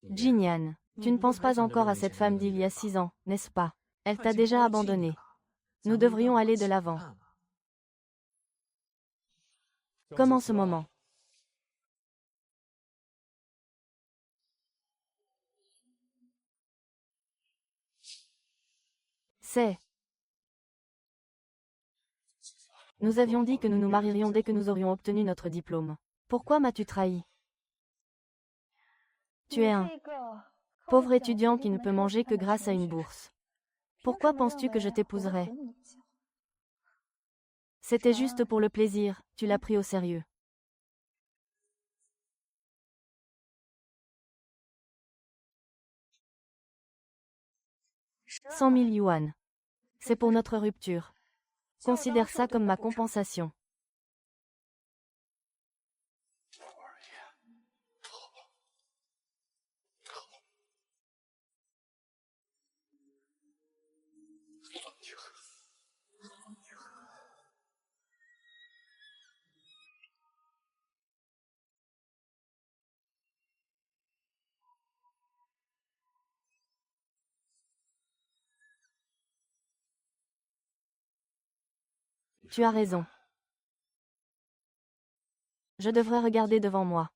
Jinian, tu ne penses pas encore à cette femme d'il y a 6 ans, n'est-ce pas? Elle t'a déjà abandonné. Nous devrions aller de l'avant. Comme en ce moment. C'est. Nous avions dit que nous nous marierions dès que nous aurions obtenu notre diplôme. Pourquoi m'as-tu trahi? Tu es un pauvre étudiant qui ne peut manger que grâce à une bourse. Pourquoi penses-tu que je t'épouserais? C'était juste pour le plaisir, tu l'as pris au sérieux. 100 000 yuan. C'est pour notre rupture. Considère ça comme ma compensation. Tu as raison. Je devrais regarder devant moi.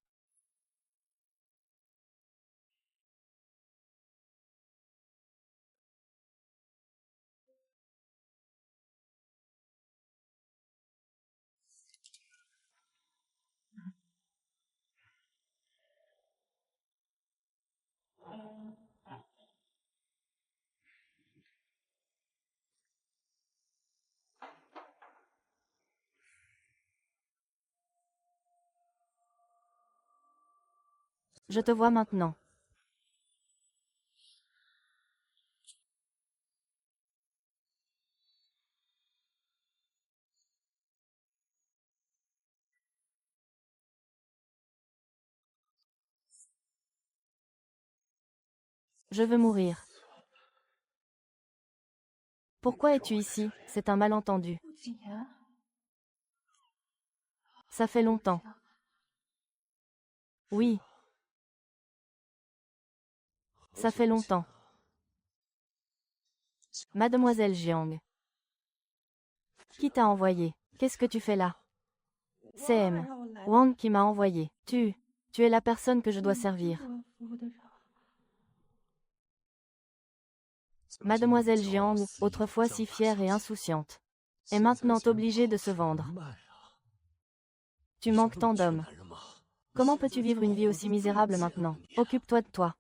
Je te vois maintenant. Je veux mourir. Pourquoi es-tu ici? C'est un malentendu. Ça fait longtemps. Oui. Ça fait longtemps. Mademoiselle Jiang. Qui t'a envoyé? Qu'est-ce que tu fais là? C'est M. Wang qui m'a envoyé. Tu es la personne que je dois servir. Mademoiselle Jiang, autrefois si fière et insouciante, est maintenant obligée de se vendre. Tu manques tant d'hommes. Comment peux-tu vivre une vie aussi misérable maintenant? Occupe-toi de toi.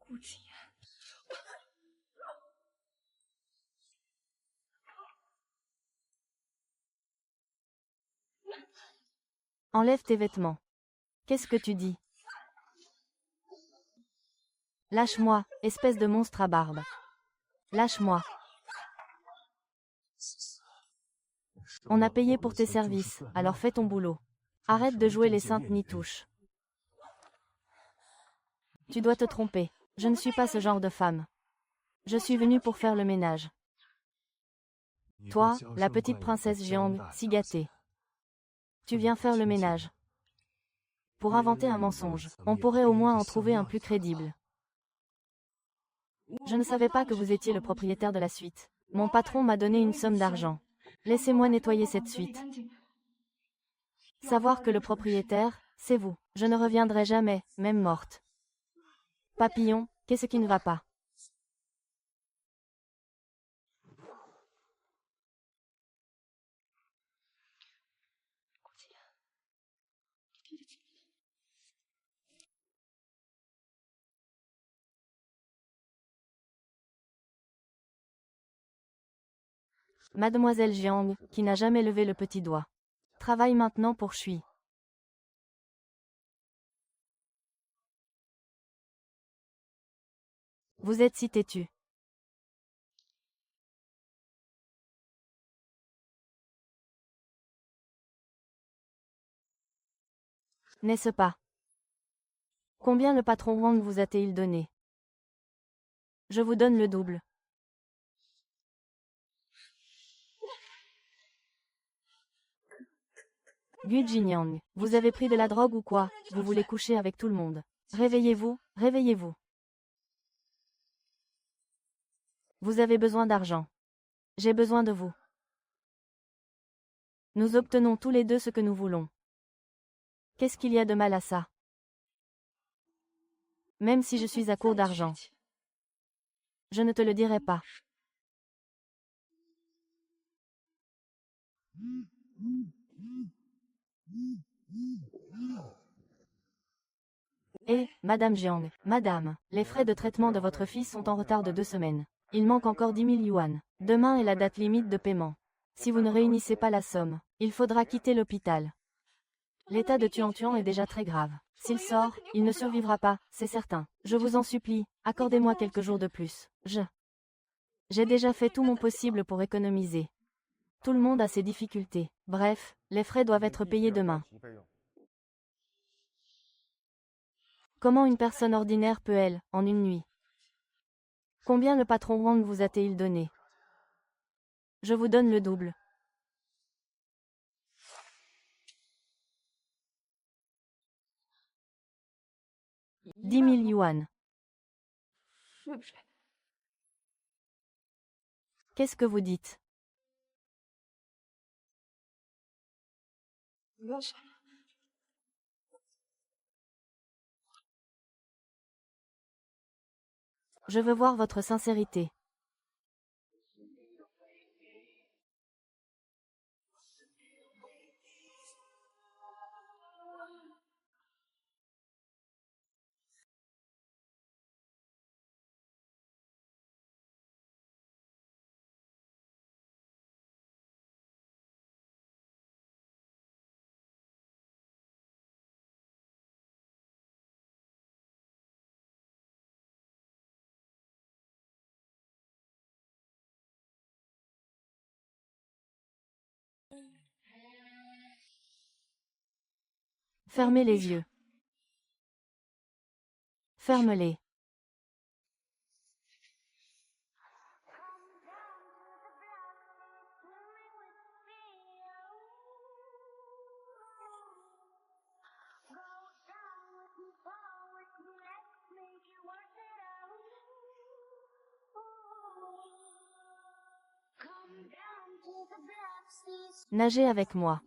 Enlève tes vêtements. Qu'est-ce que tu dis? Lâche-moi, espèce de monstre à barbe. Lâche-moi. On a payé pour tes services, alors fais ton boulot. Arrête de jouer les saintes nitouches. Tu dois te tromper. Je ne suis pas ce genre de femme. Je suis venue pour faire le ménage. Toi, la petite princesse Jiang, si gâtée. Tu viens faire le ménage. Pour inventer un mensonge, on pourrait au moins en trouver un plus crédible. Je ne savais pas que vous étiez le propriétaire de la suite. Mon patron m'a donné une somme d'argent. Laissez-moi nettoyer cette suite. Savoir que le propriétaire, c'est vous. Je ne reviendrai jamais, même morte. Papillon, qu'est-ce qui ne va pas? Mademoiselle Jiang, qui n'a jamais levé le petit doigt. Travaille maintenant pour Shui. Vous êtes si têtu. N'est-ce pas? Combien le patron Wang vous a-t-il donné? Je vous donne le double. Gu Jinyang, vous avez pris de la drogue ou quoi? Vous voulez coucher avec tout le monde. Réveillez-vous, réveillez-vous. Vous avez besoin d'argent. J'ai besoin de vous. Nous obtenons tous les deux ce que nous voulons. Qu'est-ce qu'il y a de mal à ça? Même si je suis à court d'argent. Je ne te le dirai pas. Eh, Madame Jiang, Madame, les frais de traitement de votre fils sont en retard de 2 semaines. Il manque encore 10 000 yuan. Demain est la date limite de paiement. Si vous ne réunissez pas la somme, il faudra quitter l'hôpital. L'état de Tuan Tuan est déjà très grave. S'il sort, il ne survivra pas, c'est certain. Je vous en supplie, accordez-moi quelques jours de plus. J'ai déjà fait tout mon possible pour économiser. Tout le monde a ses difficultés. Bref, les frais doivent être payés demain. Comment une personne ordinaire peut-elle, en une nuit? Combien le patron Wang vous a-t-il donné? Je vous donne le double. 10 000 yuan. Qu'est-ce que vous dites? Je veux voir votre sincérité. Fermez les yeux. Ferme-les. Nagez avec moi.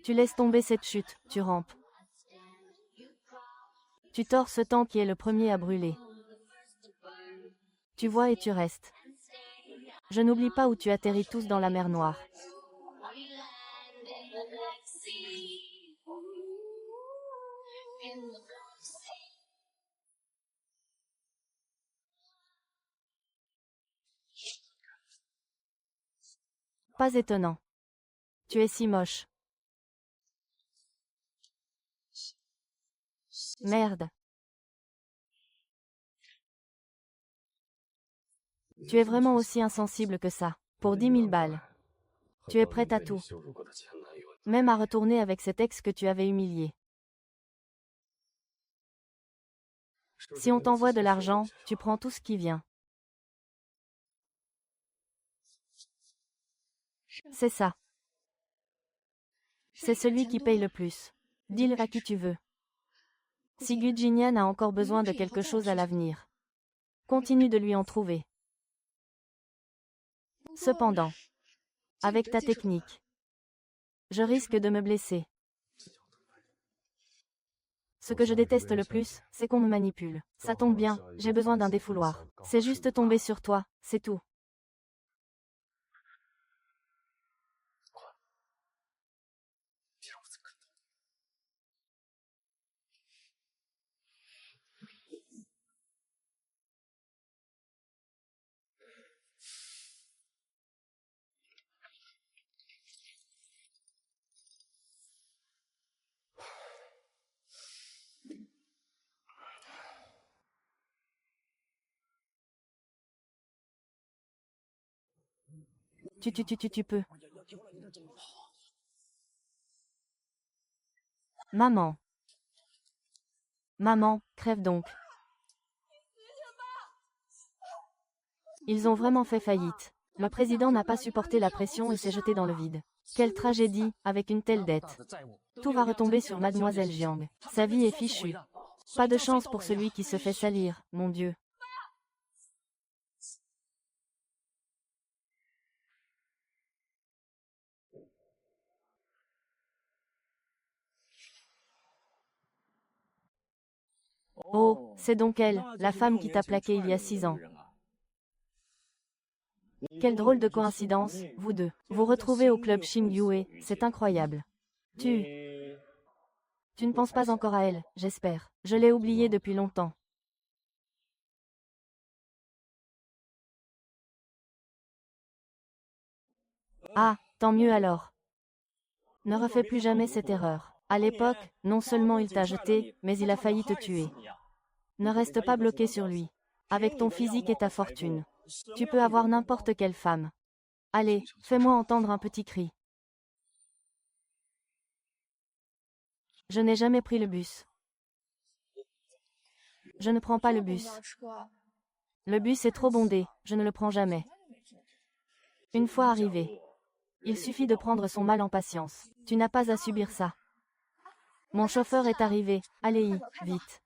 Tu laisses tomber cette chute, tu rampes. Tu tords ce temps qui est le premier à brûler. Tu vois et tu restes. Je n'oublie pas où tu atterris tous dans la mer Noire. Pas étonnant. Tu es si moche. Merde. Tu es vraiment aussi insensible que ça. Pour 10 000 balles. Tu es prête à tout. Même à retourner avec cet ex que tu avais humilié. Si on t'envoie de l'argent, tu prends tout ce qui vient. C'est ça. C'est celui qui paye le plus. Dis-le à qui tu veux. Si Gu Jinyan a encore besoin de quelque chose à l'avenir, continue de lui en trouver. Cependant, avec ta technique, je risque de me blesser. Ce que je déteste le plus, c'est qu'on me manipule. Ça tombe bien, j'ai besoin d'un défouloir. C'est juste tomber sur toi, c'est tout. Tu peux. Maman. Maman, crève donc. Ils ont vraiment fait faillite. Le président n'a pas supporté la pression et s'est jeté dans le vide. Quelle tragédie, avec une telle dette. Tout va retomber sur mademoiselle Jiang. Sa vie est fichue. Pas de chance pour celui qui se fait salir, mon Dieu. Oh, c'est donc elle, la femme qui t'a plaqué il y a 6 ans. Quelle drôle de coïncidence, vous deux. Vous retrouvez au club Xingyue, c'est incroyable. Tu ne penses pas encore à elle, j'espère. Je l'ai oubliée depuis longtemps. Ah, tant mieux alors. Ne refais plus jamais cette erreur. À l'époque, non seulement il t'a jeté, mais il a failli te tuer. Ne reste pas bloqué sur lui. Avec ton physique et ta fortune, tu peux avoir n'importe quelle femme. Allez, fais-moi entendre un petit cri. Je n'ai jamais pris le bus. Je ne prends pas le bus. Le bus est trop bondé, je ne le prends jamais. Une fois arrivé, il suffit de prendre son mal en patience. Tu n'as pas à subir ça. Mon chauffeur est arrivé, allez-y, vite.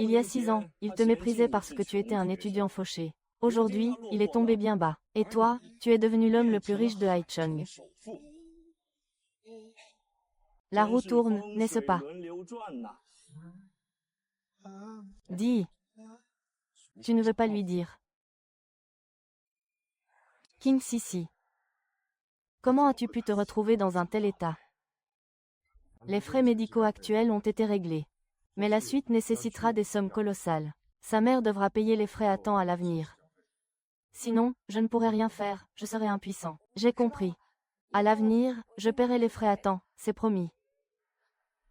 Il y a 6 ans, il te méprisait parce que tu étais un étudiant fauché. Aujourd'hui, il est tombé bien bas. Et toi, tu es devenu l'homme le plus riche de Haicheng. La roue tourne, n'est-ce pas? Dis. Tu ne veux pas lui dire. King Sissi. Comment as-tu pu te retrouver dans un tel état? Les frais médicaux actuels ont été réglés. Mais la suite nécessitera des sommes colossales. Sa mère devra payer les frais à temps à l'avenir. Sinon, je ne pourrai rien faire, je serai impuissant. J'ai compris. À l'avenir, je paierai les frais à temps, c'est promis.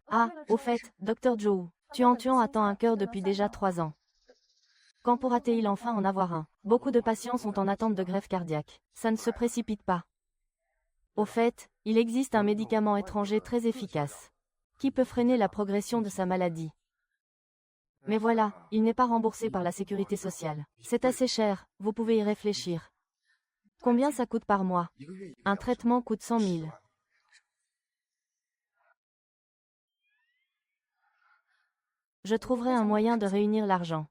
Ah, au fait, Dr. Zhou, Tuan attend un cœur depuis déjà 3 ans. Quand pourra-t-il enfin en avoir un? Beaucoup de patients sont en attente de greffe cardiaque. Ça ne se précipite pas. Au fait, il existe un médicament étranger très efficace, qui peut freiner la progression de sa maladie. Mais voilà, il n'est pas remboursé par la sécurité sociale. C'est assez cher, vous pouvez y réfléchir. Combien ça coûte par mois? Un traitement coûte 100 000. Je trouverai un moyen de réunir l'argent.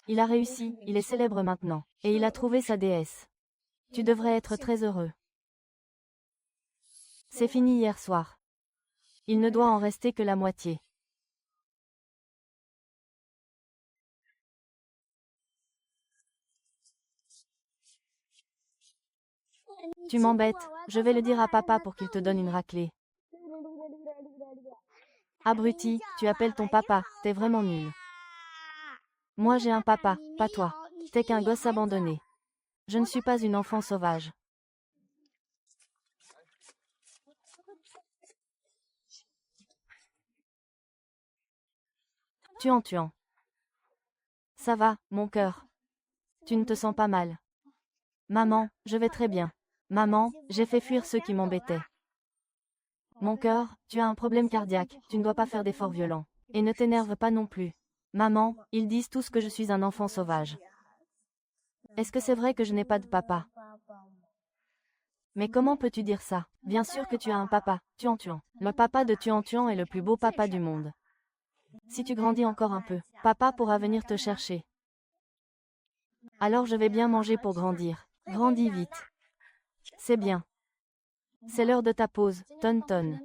Il a réussi, il est célèbre maintenant. Et il a trouvé sa déesse. Tu devrais être très heureux. C'est fini hier soir. Il ne doit en rester que la moitié. Tu m'embêtes, je vais le dire à papa pour qu'il te donne une raclée. Abruti, tu appelles ton papa, t'es vraiment nul. Moi j'ai un papa, pas toi. T'es qu'un gosse abandonné. Je ne suis pas une enfant sauvage. Tuan. Ça va, mon cœur. Tu ne te sens pas mal. Maman, je vais très bien. Maman, j'ai fait fuir ceux qui m'embêtaient. Mon cœur, tu as un problème cardiaque, tu ne dois pas faire d'efforts violents. Et ne t'énerve pas non plus. Maman, ils disent tous que je suis un enfant sauvage. Est-ce que c'est vrai que je n'ai pas de papa? Mais comment peux-tu dire ça? Bien sûr que tu as un papa, Tuan. Le papa de Tuan est le plus beau papa du monde. Si tu grandis encore un peu, papa pourra venir te chercher. Alors je vais bien manger pour grandir. Grandis vite. C'est bien. C'est l'heure de ta pause, Tonton.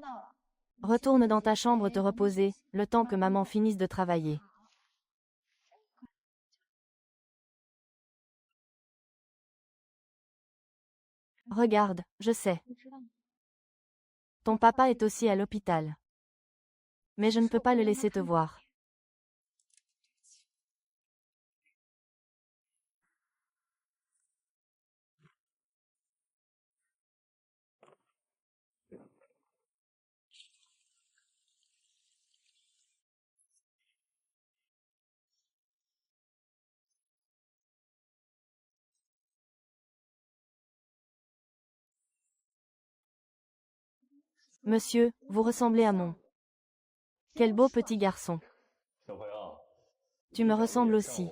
Retourne dans ta chambre te reposer, le temps que maman finisse de travailler. Regarde, je sais. Ton papa est aussi à l'hôpital. Mais je ne peux pas le laisser te voir. Monsieur, vous ressemblez à mon. Quel beau petit garçon. Tu me ressembles aussi.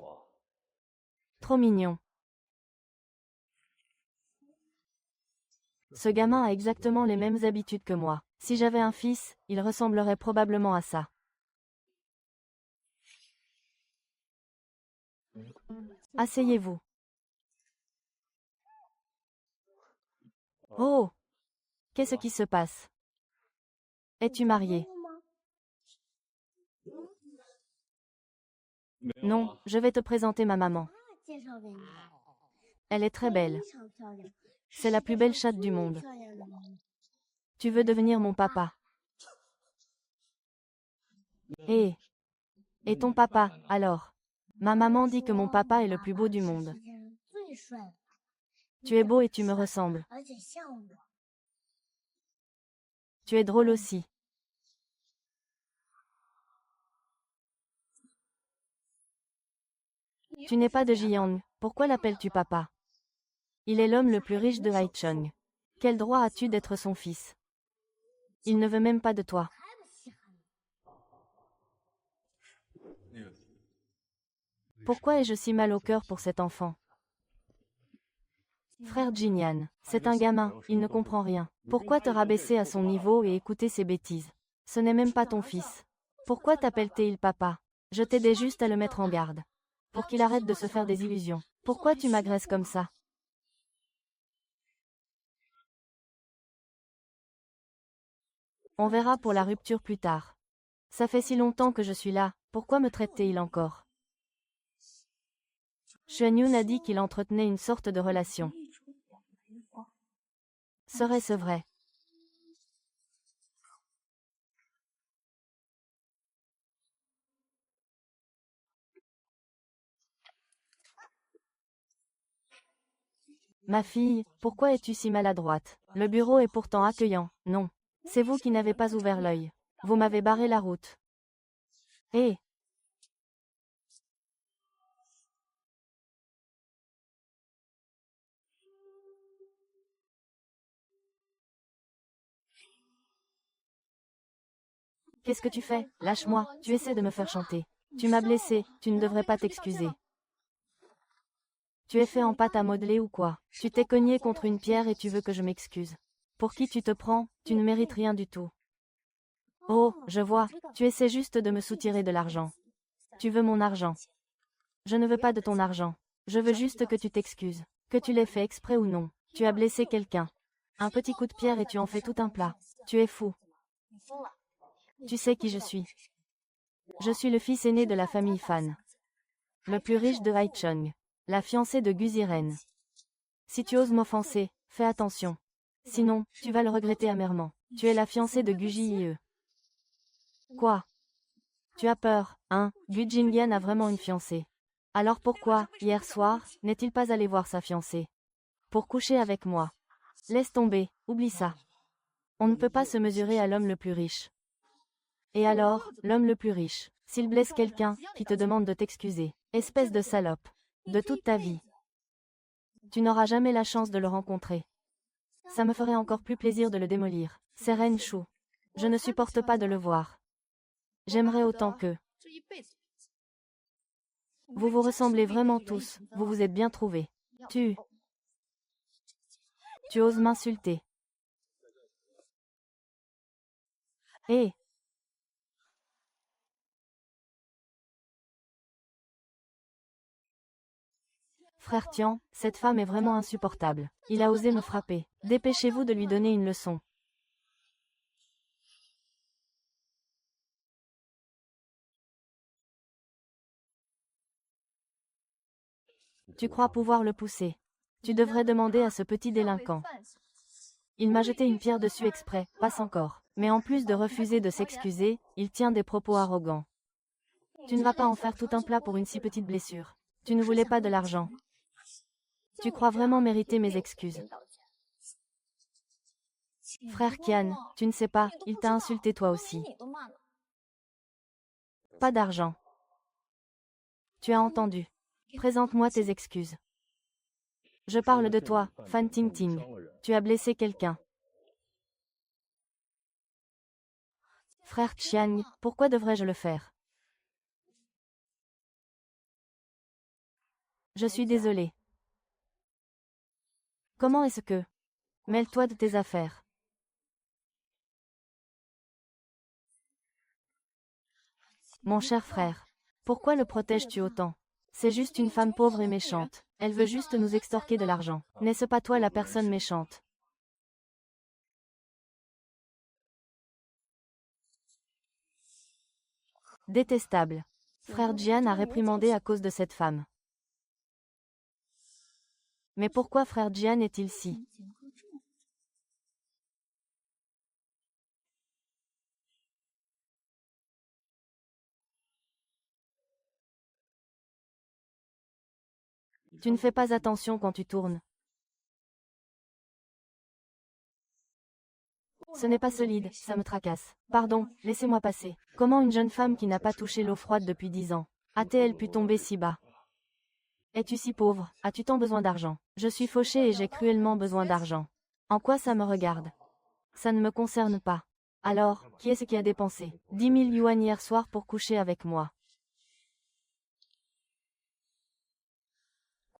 Trop mignon. Ce gamin a exactement les mêmes habitudes que moi. Si j'avais un fils, il ressemblerait probablement à ça. Asseyez-vous. Oh! Qu'est-ce qui se passe? Es-tu marié? Non, je vais te présenter ma maman. Elle est très belle. C'est la plus belle chatte du monde. Tu veux devenir mon papa? Et ton papa, alors? Ma maman dit que mon papa est le plus beau du monde. Tu es beau et tu me ressembles. Tu es drôle aussi. Tu n'es pas de Jiang, pourquoi l'appelles-tu papa? Il est l'homme le plus riche de Haichong. Quel droit as-tu d'être son fils? Il ne veut même pas de toi. Pourquoi ai-je si mal au cœur pour cet enfant? Frère Jinyan, c'est un gamin, il ne comprend rien. Pourquoi te rabaisser à son niveau et écouter ses bêtises? Ce n'est même pas ton fils. Pourquoi t'appelles-t-il papa? Je t'aidais juste à le mettre en garde. Pour qu'il arrête de se faire des illusions. Pourquoi tu m'agresses comme ça? On verra pour la rupture plus tard. Ça fait si longtemps que je suis là, pourquoi me traite-t-il encore? Xuan Yun a dit qu'il entretenait une sorte de relation. Serait-ce vrai? Ma fille, pourquoi es-tu si maladroite? Le bureau est pourtant accueillant, non? C'est vous qui n'avez pas ouvert l'œil. Vous m'avez barré la route. Hé! Qu'est-ce que tu fais? Lâche-moi, tu essaies de me faire chanter. Tu m'as blessé, tu ne devrais pas t'excuser. Tu es fait en pâte à modeler ou quoi? Tu t'es cogné contre une pierre et tu veux que je m'excuse. Pour qui tu te prends? Tu ne mérites rien du tout. Oh, je vois, tu essaies juste de me soutirer de l'argent. Tu veux mon argent. Je ne veux pas de ton argent. Je veux juste que tu t'excuses. Que tu l'aies fait exprès ou non. Tu as blessé quelqu'un. Un petit coup de pierre et tu en fais tout un plat. Tu es fou. Tu sais qui je suis. Je suis le fils aîné de la famille Fan. Le plus riche de Haichong. La fiancée de Gu Ziren. Si tu oses m'offenser, fais attention. Sinon, tu vas le regretter amèrement. Tu es la fiancée de Gu Jie. Quoi? Tu as peur, hein? Gu Jingyan a vraiment une fiancée. Alors pourquoi, hier soir, n'est-il pas allé voir sa fiancée? Pour coucher avec moi. Laisse tomber, oublie ça. On ne peut pas se mesurer à l'homme le plus riche. Et alors, l'homme le plus riche, s'il blesse quelqu'un, qui te demande de t'excuser, espèce de salope, de toute ta vie. Tu n'auras jamais la chance de le rencontrer. Ça me ferait encore plus plaisir de le démolir. C'est Ren Shu. Je ne supporte pas de le voir. J'aimerais autant que... Vous vous ressemblez vraiment tous, vous vous êtes bien trouvés. Tu oses m'insulter. Hé! Frère Tian, cette femme est vraiment insupportable. Il a osé me frapper. Dépêchez-vous de lui donner une leçon. Tu crois pouvoir le pousser. Tu devrais demander à ce petit délinquant. Il m'a jeté une pierre dessus exprès, passe encore. Mais en plus de refuser de s'excuser, il tient des propos arrogants. Tu ne vas pas en faire tout un plat pour une si petite blessure. Tu ne voulais pas de l'argent. Tu crois vraiment mériter mes excuses. Frère Kian, tu ne sais pas, il t'a insulté toi aussi. Pas d'argent. Tu as entendu. Présente-moi tes excuses. Je parle de toi, Fan Ting Ting. Tu as blessé quelqu'un. Frère Xiang, pourquoi devrais-je le faire? Je suis désolé. Comment est-ce que... Mêle-toi de tes affaires. Mon cher frère. Pourquoi le protèges-tu autant? C'est juste une femme pauvre et méchante. Elle veut juste nous extorquer de l'argent. N'est-ce pas toi la personne méchante? Détestable. Frère Jian a réprimandé à cause de cette femme. Mais pourquoi frère Jian est-il si... Tu ne fais pas attention quand tu tournes. Ce n'est pas solide, ça me tracasse. Pardon, laissez-moi passer. Comment une jeune femme qui n'a pas touché l'eau froide depuis 10 ans a-t-elle pu tomber si bas? Es-tu si pauvre? As-tu tant besoin d'argent? Je suis fauchée et j'ai cruellement besoin d'argent. En quoi ça me regarde? Ça ne me concerne pas. Alors, qui est-ce qui a dépensé 10 000 yuan hier soir pour coucher avec moi?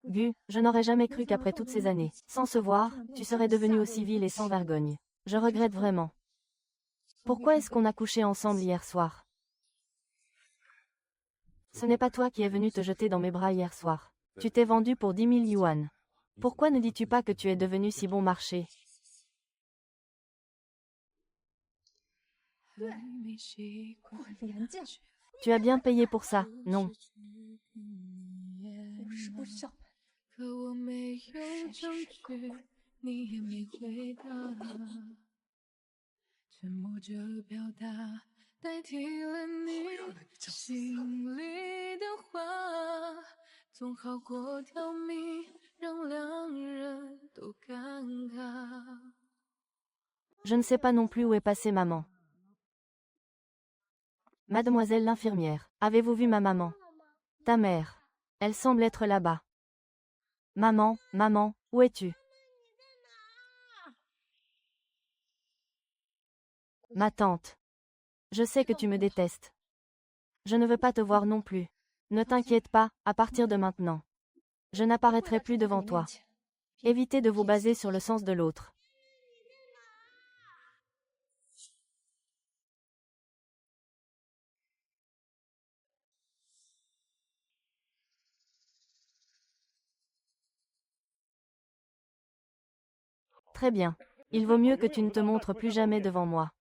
Gu, je n'aurais jamais cru qu'après toutes ces années, sans se voir, tu serais devenu aussi vil et sans vergogne. Je regrette vraiment. Pourquoi est-ce qu'on a couché ensemble hier soir? Ce n'est pas toi qui es venu te jeter dans mes bras hier soir. Tu t'es vendu pour 10 000 yuan. Pourquoi ne dis-tu pas que tu es devenu si bon marché? Tu as bien payé pour ça, non? Je ne sais pas non plus où est passée maman. Mademoiselle l'infirmière, avez-vous vu ma maman? Ta mère. Elle semble être là-bas. Maman, maman, où es-tu? Ma tante. Je sais que tu me détestes. Je ne veux pas te voir non plus. Ne t'inquiète pas, à partir de maintenant. Je n'apparaîtrai plus devant toi. Évitez de vous baser sur le sens de l'autre. Très bien. Il vaut mieux que tu ne te montres plus jamais devant moi.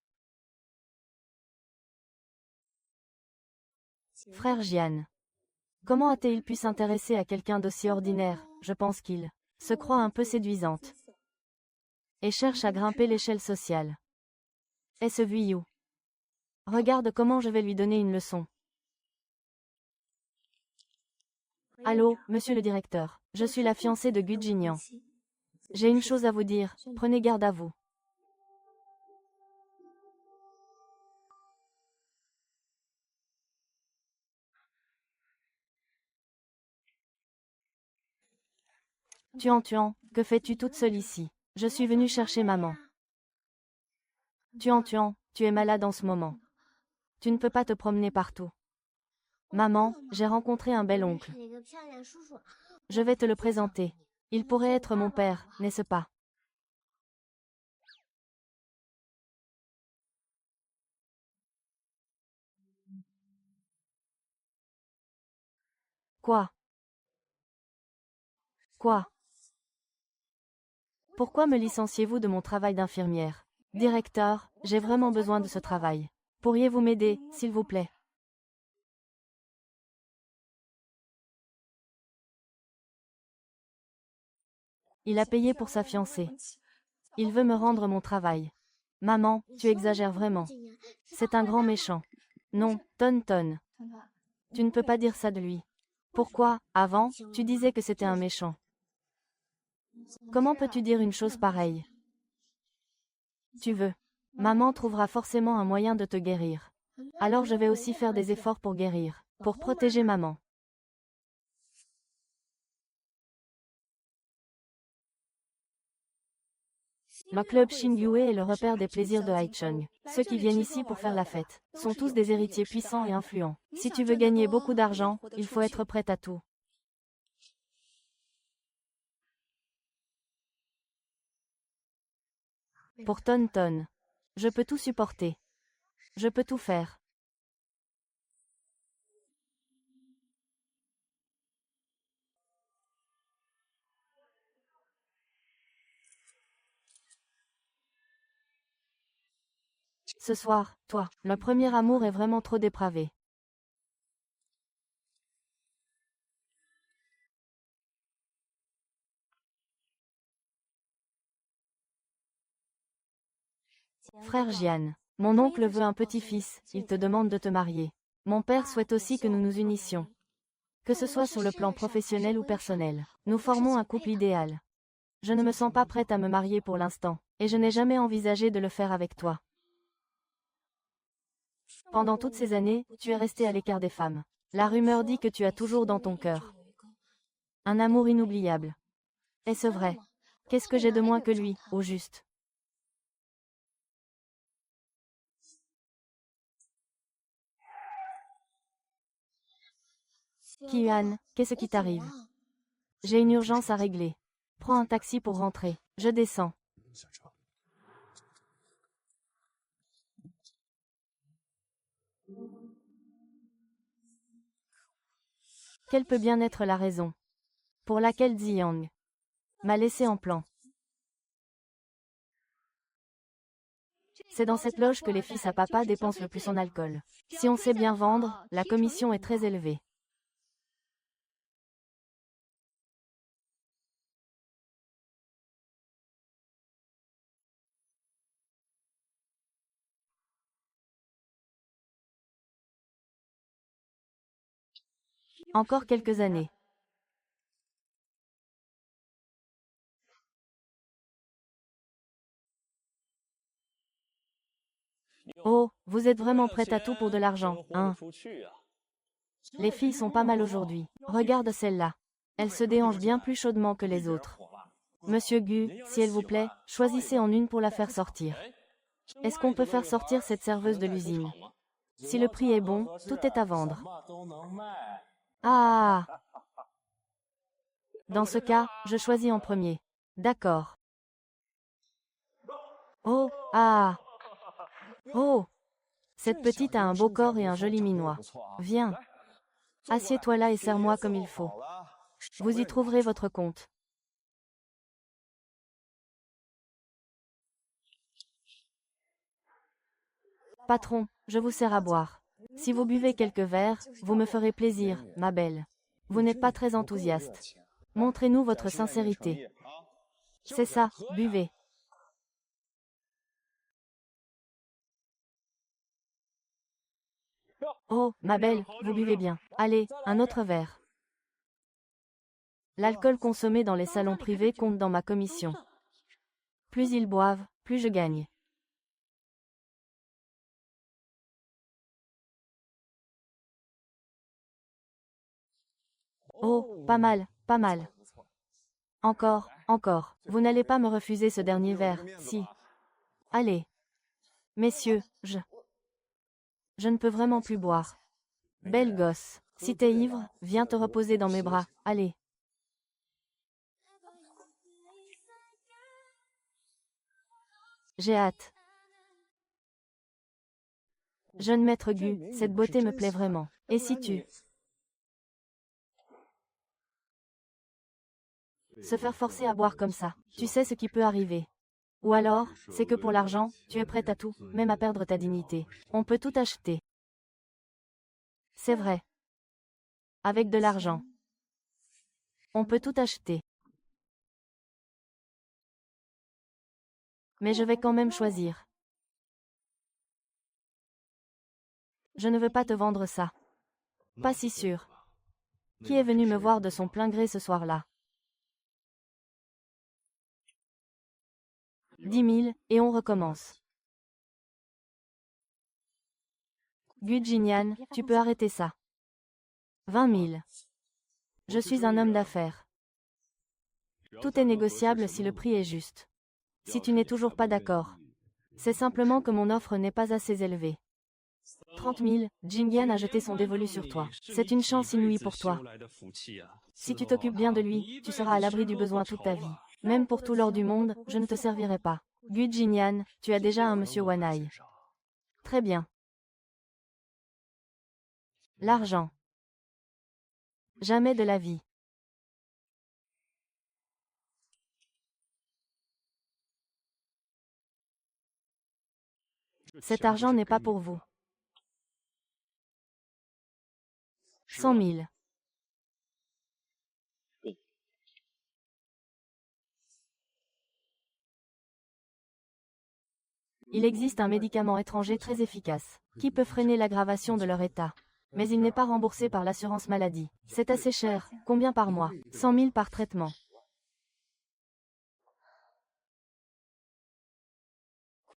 Frère Jian. Comment a-t-il pu s'intéresser à quelqu'un d'aussi ordinaire? Je pense qu'il se croit un peu séduisante. Et cherche à grimper l'échelle sociale. Est-ce Vuillou? Regarde comment je vais lui donner une leçon. Allô, monsieur le directeur. Je suis la fiancée de Gu Jinian. J'ai une chose à vous dire, prenez garde à vous. Tuan, que fais-tu toute seule ici? Je suis venue chercher maman. Tuan, tu es malade en ce moment. Tu ne peux pas te promener partout. Maman, j'ai rencontré un bel oncle. Je vais te le présenter. Il pourrait être mon père, n'est-ce pas? Quoi? Quoi? Pourquoi me licenciez-vous de mon travail d'infirmière? Directeur, j'ai vraiment besoin de ce travail. Pourriez-vous m'aider, s'il vous plaît? Il a payé pour sa fiancée. Il veut me rendre mon travail. Maman, tu exagères vraiment. C'est un grand méchant. Non, Tonton. Tu ne peux pas dire ça de lui. Pourquoi, avant, tu disais que c'était un méchant? Comment peux-tu dire une chose pareille? Tu veux. Maman trouvera forcément un moyen de te guérir. Alors je vais aussi faire des efforts pour guérir, pour protéger maman. Le club Xingyue est le repère des plaisirs de Haicheng. Ceux qui viennent ici pour faire la fête sont tous des héritiers puissants et influents. Si tu veux gagner beaucoup d'argent, il faut être prêt à tout. Pour Tonton. Je peux tout supporter. Je peux tout faire. Ce soir, toi, le premier amour est vraiment trop dépravé. Frère Jian, mon oncle veut un petit-fils, il te demande de te marier. Mon père souhaite aussi que nous nous unissions. Que ce soit sur le plan professionnel ou personnel, nous formons un couple idéal. Je ne me sens pas prête à me marier pour l'instant, et je n'ai jamais envisagé de le faire avec toi. Pendant toutes ces années, tu es resté à l'écart des femmes. La rumeur dit que tu as toujours dans ton cœur un amour inoubliable. Est-ce vrai? Qu'est-ce que j'ai de moins que lui, au juste? Kyuan, qu'est-ce qui t'arrive? J'ai une urgence à régler. Prends un taxi pour rentrer. Je descends. Quelle peut bien être la raison pour laquelle Ziyang m'a laissé en plan? C'est dans cette loge que les fils à papa dépensent le plus en alcool. Si on sait bien vendre, la commission est très élevée. Encore quelques années. Oh, vous êtes vraiment prête à tout pour de l'argent, hein? Les filles sont pas mal aujourd'hui. Regarde celle-là. Elle se déhanche bien plus chaudement que les autres. Monsieur Gu, s'il vous plaît, choisissez en une pour la faire sortir. Est-ce qu'on peut faire sortir cette serveuse de l'usine? Si le prix est bon, tout est à vendre. Ah! Dans ce cas, je choisis en premier. D'accord. Oh, ah! Oh! Cette petite a un beau corps et un joli minois. Viens. Assieds-toi là et serre-moi comme il faut. Vous y trouverez votre compte. Patron, je vous sers à boire. Si vous buvez quelques verres, vous me ferez plaisir, ma belle. Vous n'êtes pas très enthousiaste. Montrez-nous votre sincérité. C'est ça, buvez. Oh, ma belle, vous buvez bien. Allez, un autre verre. L'alcool consommé dans les salons privés compte dans ma commission. Plus ils boivent, plus je gagne. Oh, pas mal, pas mal. Encore, encore. Vous n'allez pas me refuser ce dernier verre, si. Allez. Messieurs, je ne peux vraiment plus boire. Belle gosse. Si t'es ivre, viens te reposer dans mes bras, allez. J'ai hâte. Jeune maître Gu, cette beauté me plaît vraiment. Et si tu se faire forcer à boire comme ça, tu sais ce qui peut arriver. Ou alors, c'est que pour l'argent, tu es prête à tout, même à perdre ta dignité. On peut tout acheter. C'est vrai. Avec de l'argent. On peut tout acheter. Mais je vais quand même choisir. Je ne veux pas te vendre ça. Pas si sûr. Qui est venu me voir de son plein gré ce soir-là? 10 000, et on recommence. Gu Jinyan, tu peux arrêter ça. 20 000. Je suis un homme d'affaires. Tout est négociable si le prix est juste. Si tu n'es toujours pas d'accord, c'est simplement que mon offre n'est pas assez élevée. 30 000, Jinyan a jeté son dévolu sur toi. C'est une chance inouïe pour toi. Si tu t'occupes bien de lui, tu seras à l'abri du besoin toute ta vie. Même pour tout l'or du monde, je ne te servirai pas. Gu Jinyan, tu as déjà un monsieur Wanai. Très bien. L'argent. Jamais de la vie. Cet argent n'est pas pour vous. 100 000. Il existe un médicament étranger très efficace, qui peut freiner l'aggravation de leur état. Mais il n'est pas remboursé par l'assurance maladie. C'est assez cher. Combien par mois? 100 000 par traitement.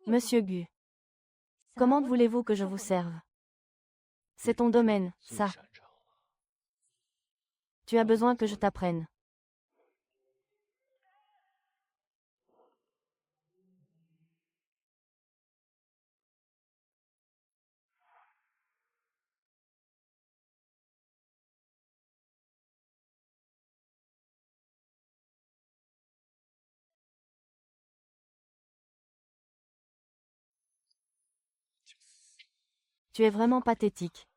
Monsieur Gu. Comment voulez-vous que je vous serve? C'est ton domaine, ça. Tu as besoin que je t'apprenne. Tu es vraiment pathétique.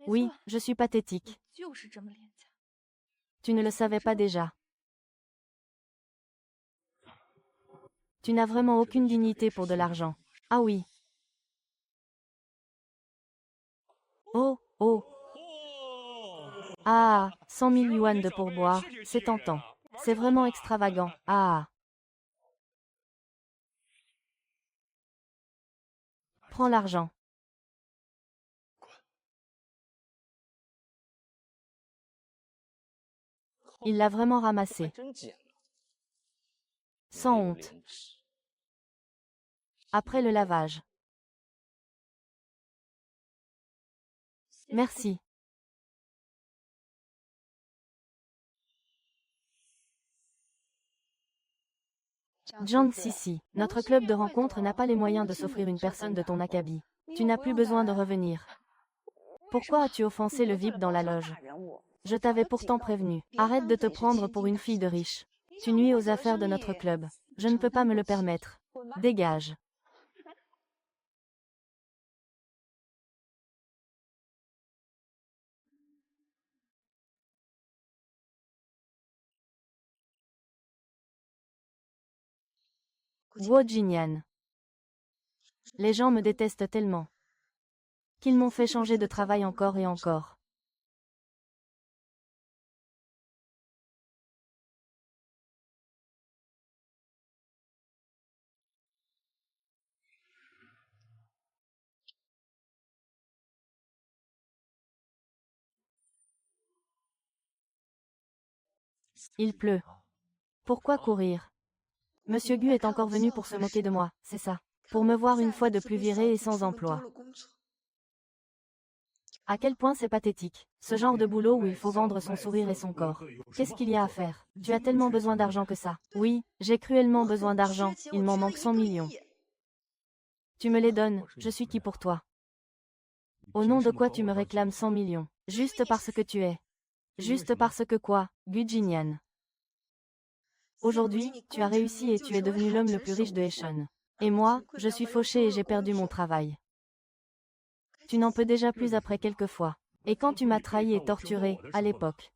Oui, je suis pathétique. Tu ne le savais pas déjà. Tu n'as vraiment aucune dignité pour de l'argent. Ah oui. Oh, oh. Ah, 100 000 yuan de pourboire, c'est tentant. C'est vraiment extravagant. Ah. Prends l'argent. Il l'a vraiment ramassé. Sans honte. Après le lavage. Merci. Jiang Sisi, notre club de rencontre n'a pas les moyens de s'offrir une personne de ton acabit. Tu n'as plus besoin de revenir. Pourquoi as-tu offensé le VIP dans la loge? Je t'avais pourtant prévenu. Arrête de te prendre pour une fille de riche. Tu nuis aux affaires de notre club. Je ne peux pas me le permettre. Dégage. Guo Jinyan. Les gens me détestent tellement qu'ils m'ont fait changer de travail encore et encore. Il pleut. Pourquoi courir? Monsieur Gu est encore venu pour se moquer de moi, c'est ça. Pour me voir une fois de plus viré et sans emploi. À quel point c'est pathétique. Ce genre de boulot où il faut vendre son sourire et son corps. Qu'est-ce qu'il y a à faire? Tu as tellement besoin d'argent que ça. Oui, j'ai cruellement besoin d'argent, il m'en manque 100 millions. Tu me les donnes, je suis qui pour toi? Au nom de quoi tu me réclames 100 millions? Juste parce que tu es. Juste parce que quoi, Gu Jinyan? Aujourd'hui, tu as réussi et tu es devenu l'homme le plus riche de Heishun. Et moi, je suis fauché et j'ai perdu mon travail. Tu n'en peux déjà plus après quelques fois. Et quand tu m'as trahi et torturé, à l'époque.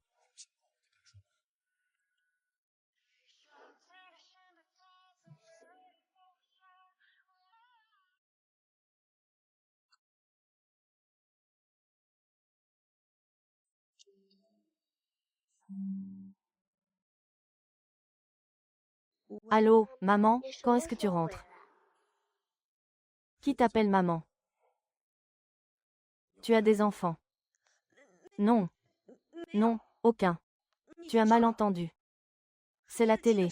Allô, maman, quand est-ce que tu rentres? Qui t'appelle maman? Tu as des enfants? Non. Non, aucun. Tu as mal entendu. C'est la télé.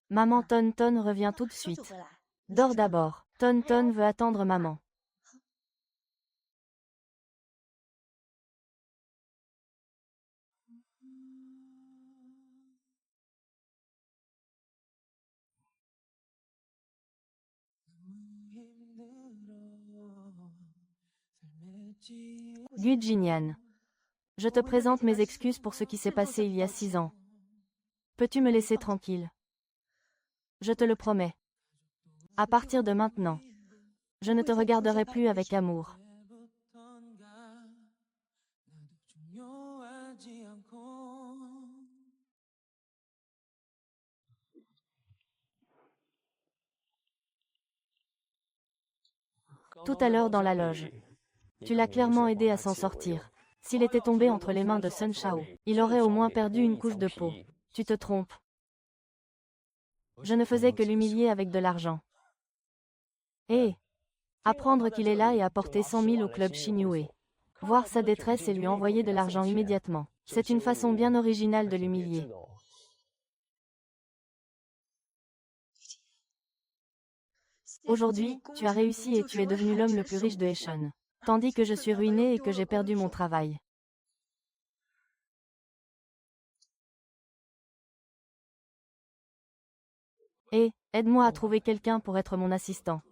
Maman Tonton revient tout de suite. Dors d'abord. Tonton veut attendre maman. Gu Jinyan. Je te présente mes excuses pour ce qui s'est passé il y a 6 ans. Peux-tu me laisser tranquille? Je te le promets. À partir de maintenant, je ne te regarderai plus avec amour. Tout à l'heure dans la loge. Tu l'as clairement aidé à s'en sortir. S'il était tombé entre les mains de Sun Shao, il aurait au moins perdu une couche de peau. Tu te trompes. Je ne faisais que l'humilier avec de l'argent. Et apprendre qu'il est là et apporter 100 000 au club Shinyue. Voir sa détresse et lui envoyer de l'argent immédiatement. C'est une façon bien originale de l'humilier. Aujourd'hui, tu as réussi et tu es devenu l'homme le plus riche de Heishun. Tandis que je suis ruiné et que j'ai perdu mon travail. Et, aide-moi à trouver quelqu'un pour être mon assistant.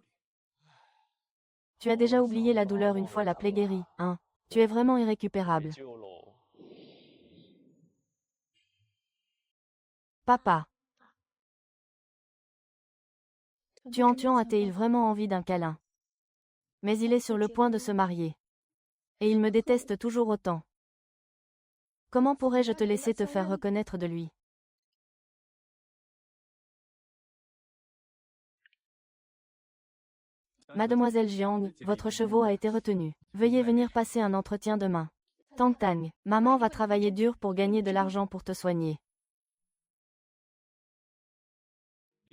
Tu as déjà oublié la douleur une fois la plaie guérie, hein? Tu es vraiment irrécupérable. Papa. Tuan a-t-il vraiment envie d'un câlin? Mais il est sur le point de se marier. Et il me déteste toujours autant. Comment pourrais-je te laisser te faire reconnaître de lui? Mademoiselle Jiang, votre chevaux a été retenu. Veuillez venir passer un entretien demain. Tang Tang, maman va travailler dur pour gagner de l'argent pour te soigner.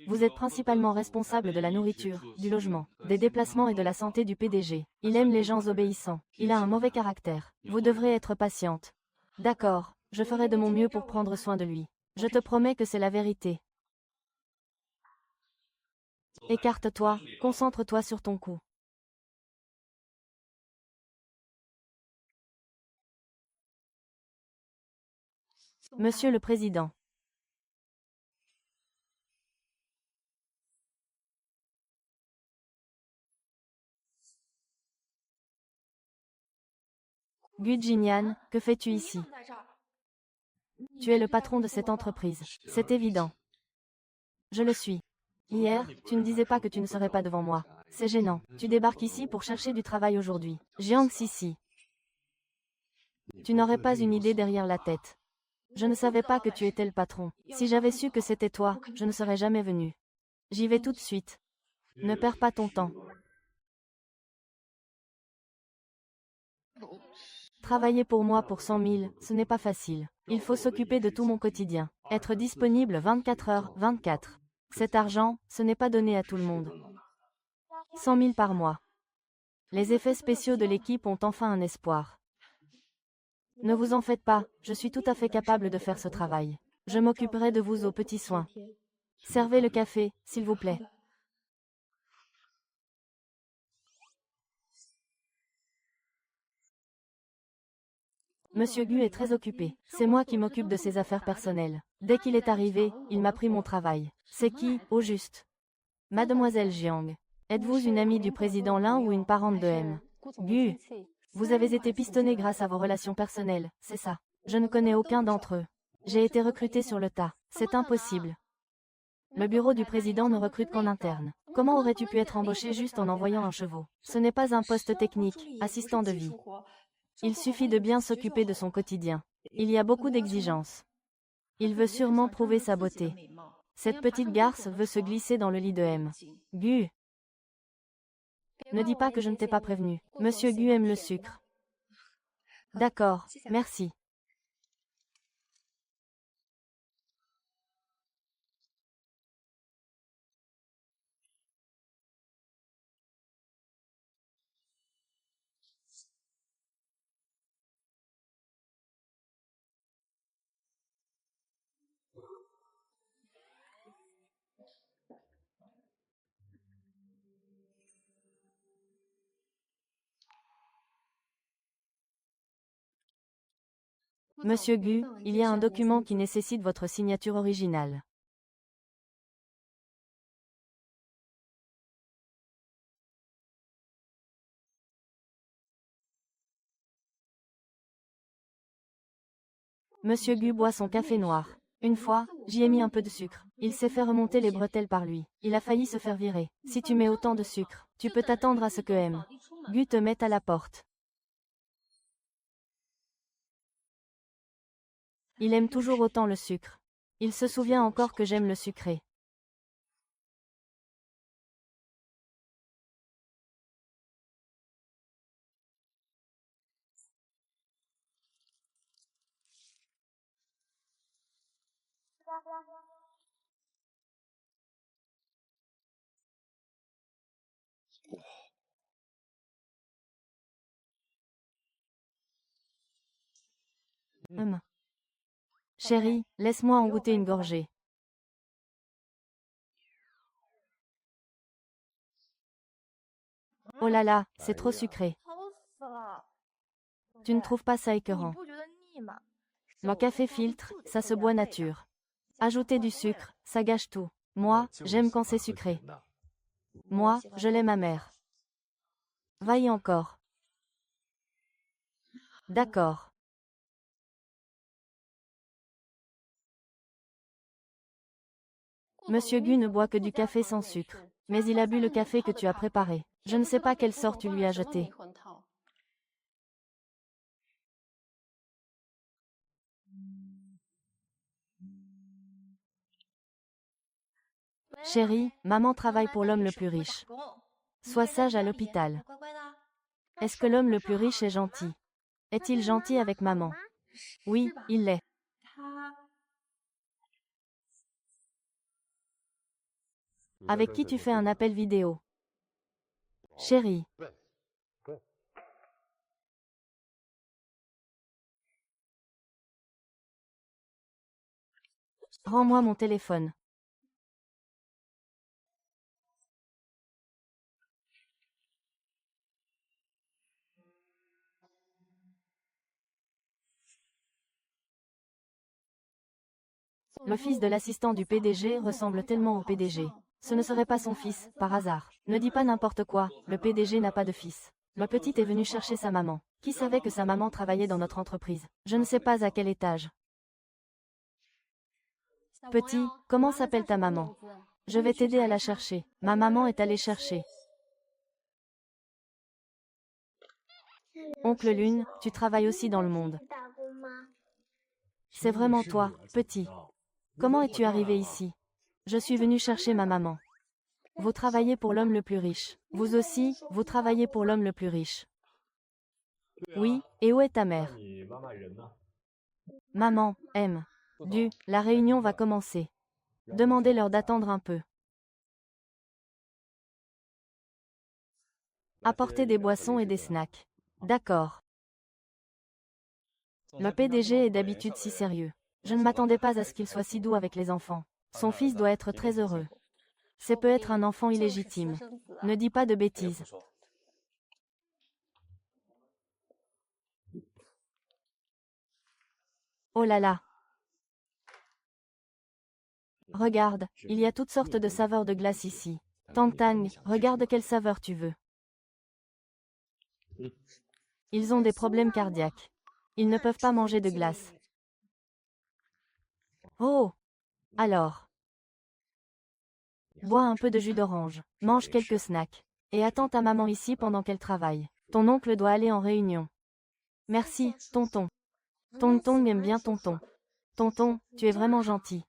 Vous êtes principalement responsable de la nourriture, du logement, des déplacements et de la santé du PDG. Il aime les gens obéissants. Il a un mauvais caractère. Vous devrez être patiente. D'accord, je ferai de mon mieux pour prendre soin de lui. Je te promets que c'est la vérité. Écarte-toi, concentre-toi sur ton coup. Monsieur le Président. Gu Jinyan, que fais-tu ici? Tu es le patron de cette entreprise. C'est évident. Je le suis. Hier, tu ne disais pas que tu ne serais pas devant moi. C'est gênant. Tu débarques ici pour chercher du travail aujourd'hui. Jiang Sisi. Tu n'aurais pas une idée derrière la tête. Je ne savais pas que tu étais le patron. Si j'avais su que c'était toi, je ne serais jamais venu. J'y vais tout de suite. Ne perds pas ton temps. Travailler pour moi pour 100 000, ce n'est pas facile. Il faut s'occuper de tout mon quotidien. Être disponible 24 heures, 24. Cet argent, ce n'est pas donné à tout le monde. 100 000 par mois. Les effets spéciaux de l'équipe ont enfin un espoir. Ne vous en faites pas, je suis tout à fait capable de faire ce travail. Je m'occuperai de vous aux petits soins. Servez le café, s'il vous plaît. Monsieur Gu est très occupé. C'est moi qui m'occupe de ses affaires personnelles. Dès qu'il est arrivé, il m'a pris mon travail. C'est qui, au juste? Mademoiselle Jiang. Êtes-vous une amie du président Lin ou une parente de M? Gu. Vous avez été pistonné grâce à vos relations personnelles, c'est ça. Je ne connais aucun d'entre eux. J'ai été recruté sur le tas. C'est impossible. Le bureau du président ne recrute qu'en interne. Comment aurais-tu pu être embauché juste en envoyant un chevaux? Ce n'est pas un poste technique, assistant de vie. Il suffit de bien s'occuper de son quotidien. Il y a beaucoup d'exigences. Il veut sûrement prouver sa beauté. Cette petite garce veut se glisser dans le lit de M. Gu. Ne dis pas que je ne t'ai pas prévenu. Monsieur Gu aime le sucre. D'accord, merci. Monsieur Gu, il y a un document qui nécessite votre signature originale. Monsieur Gu boit son café noir. Une fois, j'y ai mis un peu de sucre. Il s'est fait remonter les bretelles par lui. Il a failli se faire virer. Si tu mets autant de sucre, tu peux t'attendre à ce que M. Gu te mette à la porte. Il aime toujours autant le sucre. Il se souvient encore que j'aime le sucré. Chérie, laisse-moi en goûter une gorgée. Oh là là, c'est trop sucré. Tu ne trouves pas ça écœurant? Le café filtre, ça se boit nature. Ajouter du sucre, ça gâche tout. Moi, j'aime quand c'est sucré. Moi, je l'aime amer. Va-y encore. D'accord. Monsieur Gu ne boit que du café sans sucre. Mais il a bu le café que tu as préparé. Je ne sais pas quel sort tu lui as jeté. Chérie, maman travaille pour l'homme le plus riche. Sois sage à l'hôpital. Est-ce que l'homme le plus riche est gentil? Est-il gentil avec maman? Oui, il l'est. Avec qui tu fais un appel vidéo? Chérie. Rends-moi mon téléphone. Le fils de l'assistant du PDG ressemble tellement au PDG. Ce ne serait pas son fils, par hasard. Ne dis pas n'importe quoi, le PDG n'a pas de fils. Le petit est venu chercher sa maman. Qui savait que sa maman travaillait dans notre entreprise? Je ne sais pas à quel étage. Petit, comment s'appelle ta maman? Je vais t'aider à la chercher. Ma maman est allée chercher. Oncle Lune, tu travailles aussi dans le monde. C'est vraiment toi, petit. Comment es-tu arrivé ici? Je suis venu chercher ma maman. Vous travaillez pour l'homme le plus riche. Vous aussi, vous travaillez pour l'homme le plus riche. Oui, et où est ta mère? Maman, M. La réunion va commencer. Demandez-leur d'attendre un peu. Apportez des boissons et des snacks. D'accord. Le PDG est d'habitude si sérieux. Je ne m'attendais pas à ce qu'il soit si doux avec les enfants. Son fils doit être très heureux. C'est peut-être un enfant illégitime. Ne dis pas de bêtises. Oh là là. Regarde, il y a toutes sortes de saveurs de glace ici. Tang Tang, regarde quelle saveur tu veux. Ils ont des problèmes cardiaques. Ils ne peuvent pas manger de glace. Oh! Alors. Bois un peu de jus d'orange. Mange quelques snacks. Et attends ta maman ici pendant qu'elle travaille. Ton oncle doit aller en réunion. Merci, tonton. Tonton aime bien tonton. Tonton, tu es vraiment gentil.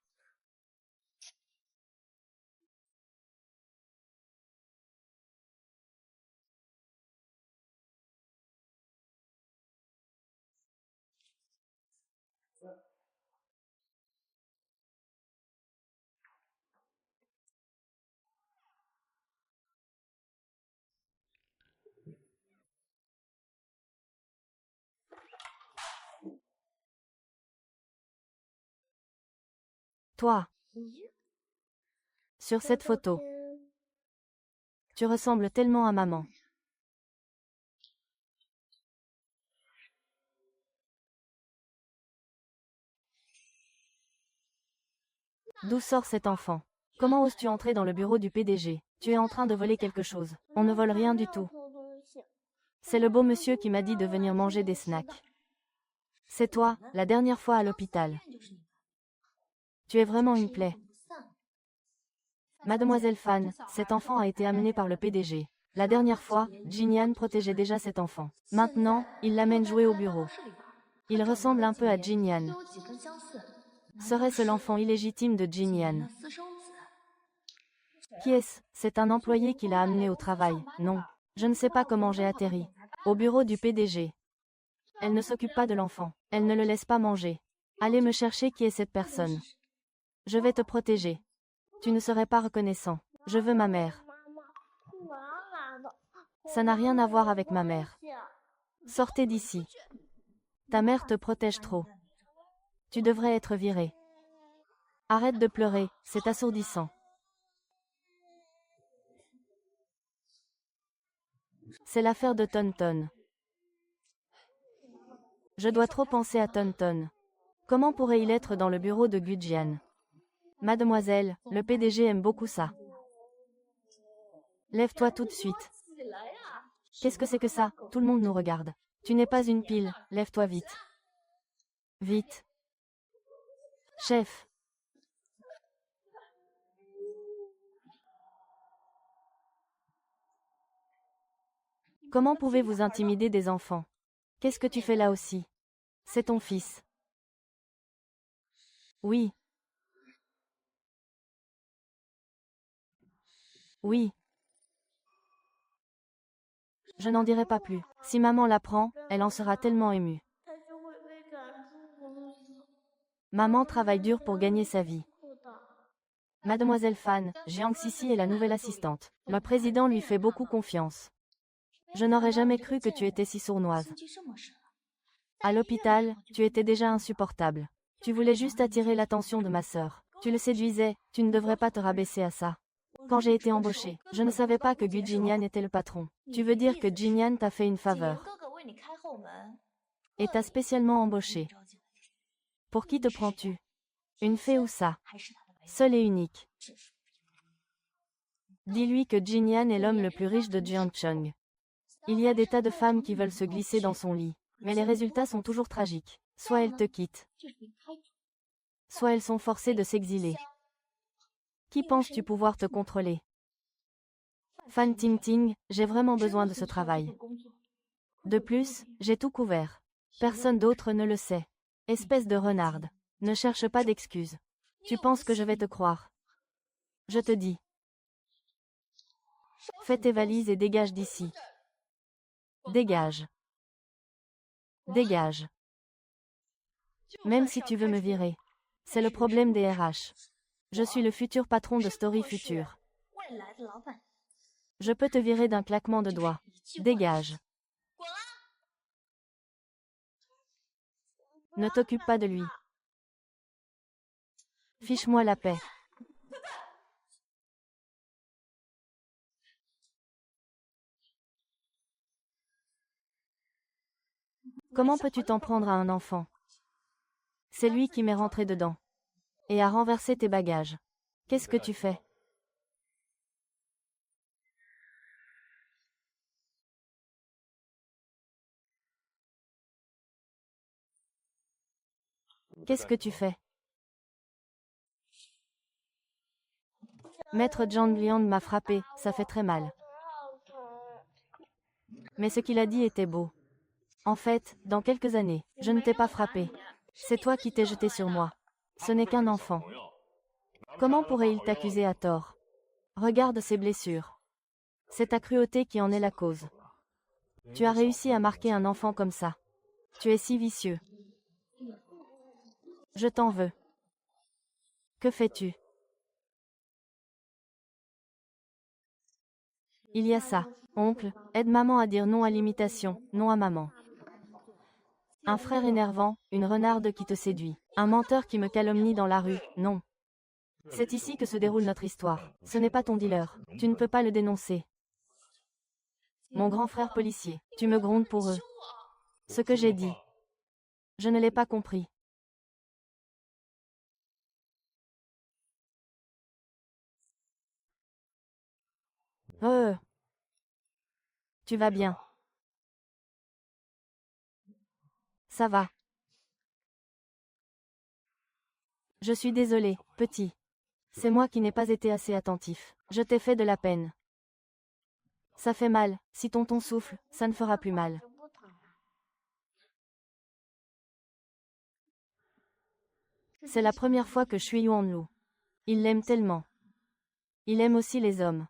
Toi. Sur cette photo. Tu ressembles tellement à maman. D'où sort cet enfant? Comment oses-tu entrer dans le bureau du PDG? Tu es en train de voler quelque chose. On ne vole rien du tout. C'est le beau monsieur qui m'a dit de venir manger des snacks. C'est toi, la dernière fois à l'hôpital. Tu es vraiment une plaie. Mademoiselle Fan, cet enfant a été amené par le PDG. La dernière fois, Jinyan protégeait déjà cet enfant. Maintenant, il l'amène jouer au bureau. Il ressemble un peu à Jinyan. Serait-ce l'enfant illégitime de Jinyan? Qui est-ce? C'est un employé qui l'a amené au travail. Non. Je ne sais pas comment j'ai atterri. Au bureau du PDG. Elle ne s'occupe pas de l'enfant. Elle ne le laisse pas manger. Allez me chercher qui est cette personne. Je vais te protéger. Tu ne serais pas reconnaissant. Je veux ma mère. Ça n'a rien à voir avec ma mère. Sortez d'ici. Ta mère te protège trop. Tu devrais être viré. Arrête de pleurer, c'est assourdissant. C'est l'affaire de Tonton. Je dois trop penser à Tonton. Comment pourrait-il être dans le bureau de Gujian? Mademoiselle, le PDG aime beaucoup ça. Lève-toi tout de suite. Qu'est-ce que c'est que ça? Tout le monde nous regarde. Tu n'es pas une pile, lève-toi vite. Vite. Chef. Comment pouvez-vous intimider des enfants? Qu'est-ce que tu fais là aussi? C'est ton fils. Oui. Oui. Je n'en dirai pas plus. Si maman l'apprend, elle en sera tellement émue. Maman travaille dur pour gagner sa vie. Mademoiselle Fan, Jiang Sisi est la nouvelle assistante. Le président lui fait beaucoup confiance. Je n'aurais jamais cru que tu étais si sournoise. À l'hôpital, tu étais déjà insupportable. Tu voulais juste attirer l'attention de ma sœur. Tu le séduisais, tu ne devrais pas te rabaisser à ça. Quand j'ai été embauchée, je ne savais pas que Gu Jinyan était le patron. Tu veux dire que Jinyan t'a fait une faveur et t'a spécialement embauché. Pour qui te prends-tu? Une fée ou ça? Seul et unique. Dis-lui que Jinyan est l'homme le plus riche de Jiangcheng. Il y a des tas de femmes qui veulent se glisser dans son lit, mais les résultats sont toujours tragiques. Soit elles te quittent, soit elles sont forcées de s'exiler. Qui penses-tu pouvoir te contrôler? Fan Ting Ting, j'ai vraiment besoin de ce travail. De plus, j'ai tout couvert. Personne d'autre ne le sait. Espèce de renarde. Ne cherche pas d'excuses. Tu penses que je vais te croire? Je te dis. Fais tes valises et dégage d'ici. Dégage. Dégage. Même si tu veux me virer. C'est le problème des RH. Je suis le futur patron de Story Future. Je peux te virer d'un claquement de doigts. Dégage. Ne t'occupe pas de lui. Fiche-moi la paix. Comment peux-tu t'en prendre à un enfant? C'est lui qui m'est rentré dedans. Et a renversé tes bagages. Qu'est-ce que tu fais? Qu'est-ce que tu fais? Maître Zhang Liang m'a frappé, ça fait très mal. Mais ce qu'il a dit était beau. En fait, dans quelques années, je ne t'ai pas frappé. C'est toi qui t'es jeté sur moi. Ce n'est qu'un enfant. Comment pourrait-il t'accuser à tort? Regarde ses blessures. C'est ta cruauté qui en est la cause. Tu as réussi à marquer un enfant comme ça. Tu es si vicieux. Je t'en veux. Que fais-tu? Il y a ça. Oncle, aide maman à dire non à l'imitation, non à maman. Un frère énervant, une renarde qui te séduit. Un menteur qui me calomnie dans la rue, non. C'est ici que se déroule notre histoire. Ce n'est pas ton dealer. Tu ne peux pas le dénoncer. Mon grand frère policier, tu me grondes pour eux. Ce que j'ai dit. Je ne l'ai pas compris. Tu vas bien? Ça va. Je suis désolé, petit. C'est moi qui n'ai pas été assez attentif. Je t'ai fait de la peine. Ça fait mal. Si tonton souffle, ça ne fera plus mal. C'est la première fois que je suis Yuanlu. Il l'aime tellement. Il aime aussi les hommes.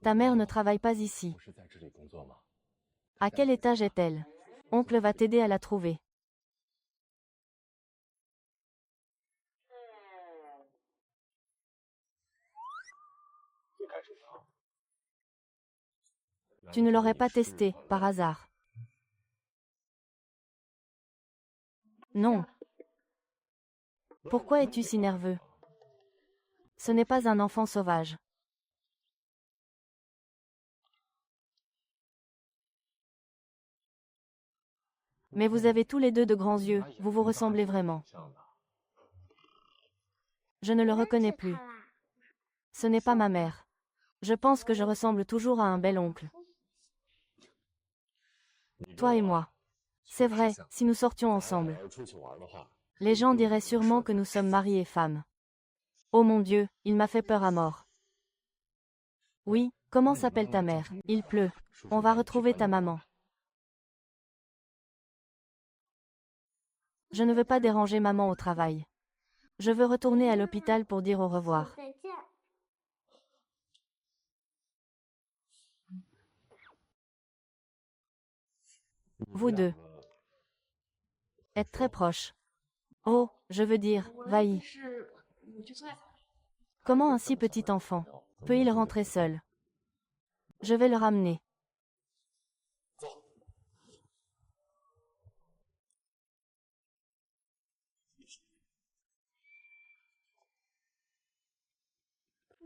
Ta mère ne travaille pas ici. À quel étage est-elle? Oncle va t'aider à la trouver. Tu ne l'aurais pas testé, par hasard. Non. Pourquoi es-tu si nerveux? Ce n'est pas un enfant sauvage. Mais vous avez tous les deux de grands yeux, vous vous ressemblez vraiment. Je ne le reconnais plus. Ce n'est pas ma mère. Je pense que je ressemble toujours à un bel oncle. Toi et moi. C'est vrai, si nous sortions ensemble. Les gens diraient sûrement que nous sommes mari et femme. Oh mon Dieu, il m'a fait peur à mort. Oui, comment s'appelle ta mère? Il pleut. On va retrouver ta maman. Je ne veux pas déranger maman au travail. Je veux retourner à l'hôpital pour dire au revoir. Vous deux êtes très proches. Oh, je veux dire, Vaï. Comment un si petit enfant peut-il rentrer seul? Je vais le ramener.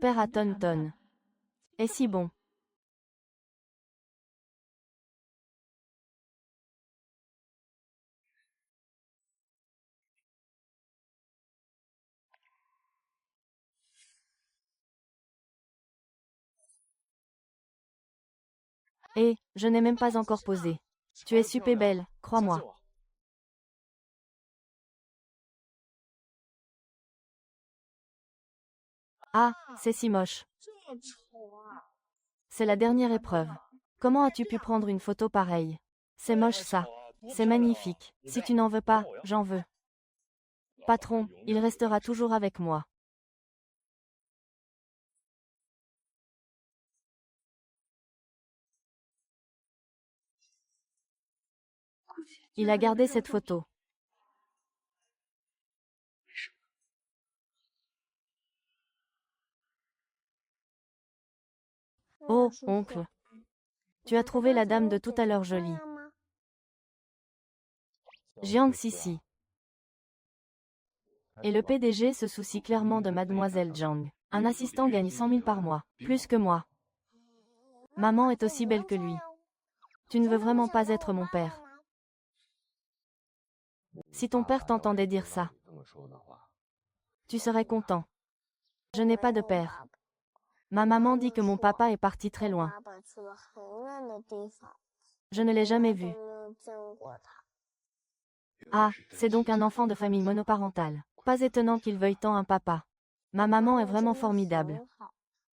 Père à Tonton. Est si bon. Et, je n'ai même pas encore posé. Tu es super belle, crois-moi. Ah, c'est si moche. C'est la dernière épreuve. Comment as-tu pu prendre une photo pareille? C'est moche ça. C'est magnifique. Si tu n'en veux pas, j'en veux. Patron, il restera toujours avec moi. Il a gardé cette photo. Oh, oncle. Tu as trouvé la dame de tout à l'heure jolie. Jiang Sisi. Et le PDG se soucie clairement de mademoiselle Jiang. Un assistant gagne 100 000 par mois, plus que moi. Maman est aussi belle que lui. Tu ne veux vraiment pas être mon père. Si ton père t'entendait dire ça, tu serais content. Je n'ai pas de père. Ma maman dit que mon papa est parti très loin. Je ne l'ai jamais vu. Ah, c'est donc un enfant de famille monoparentale. Pas étonnant qu'il veuille tant un papa. Ma maman est vraiment formidable.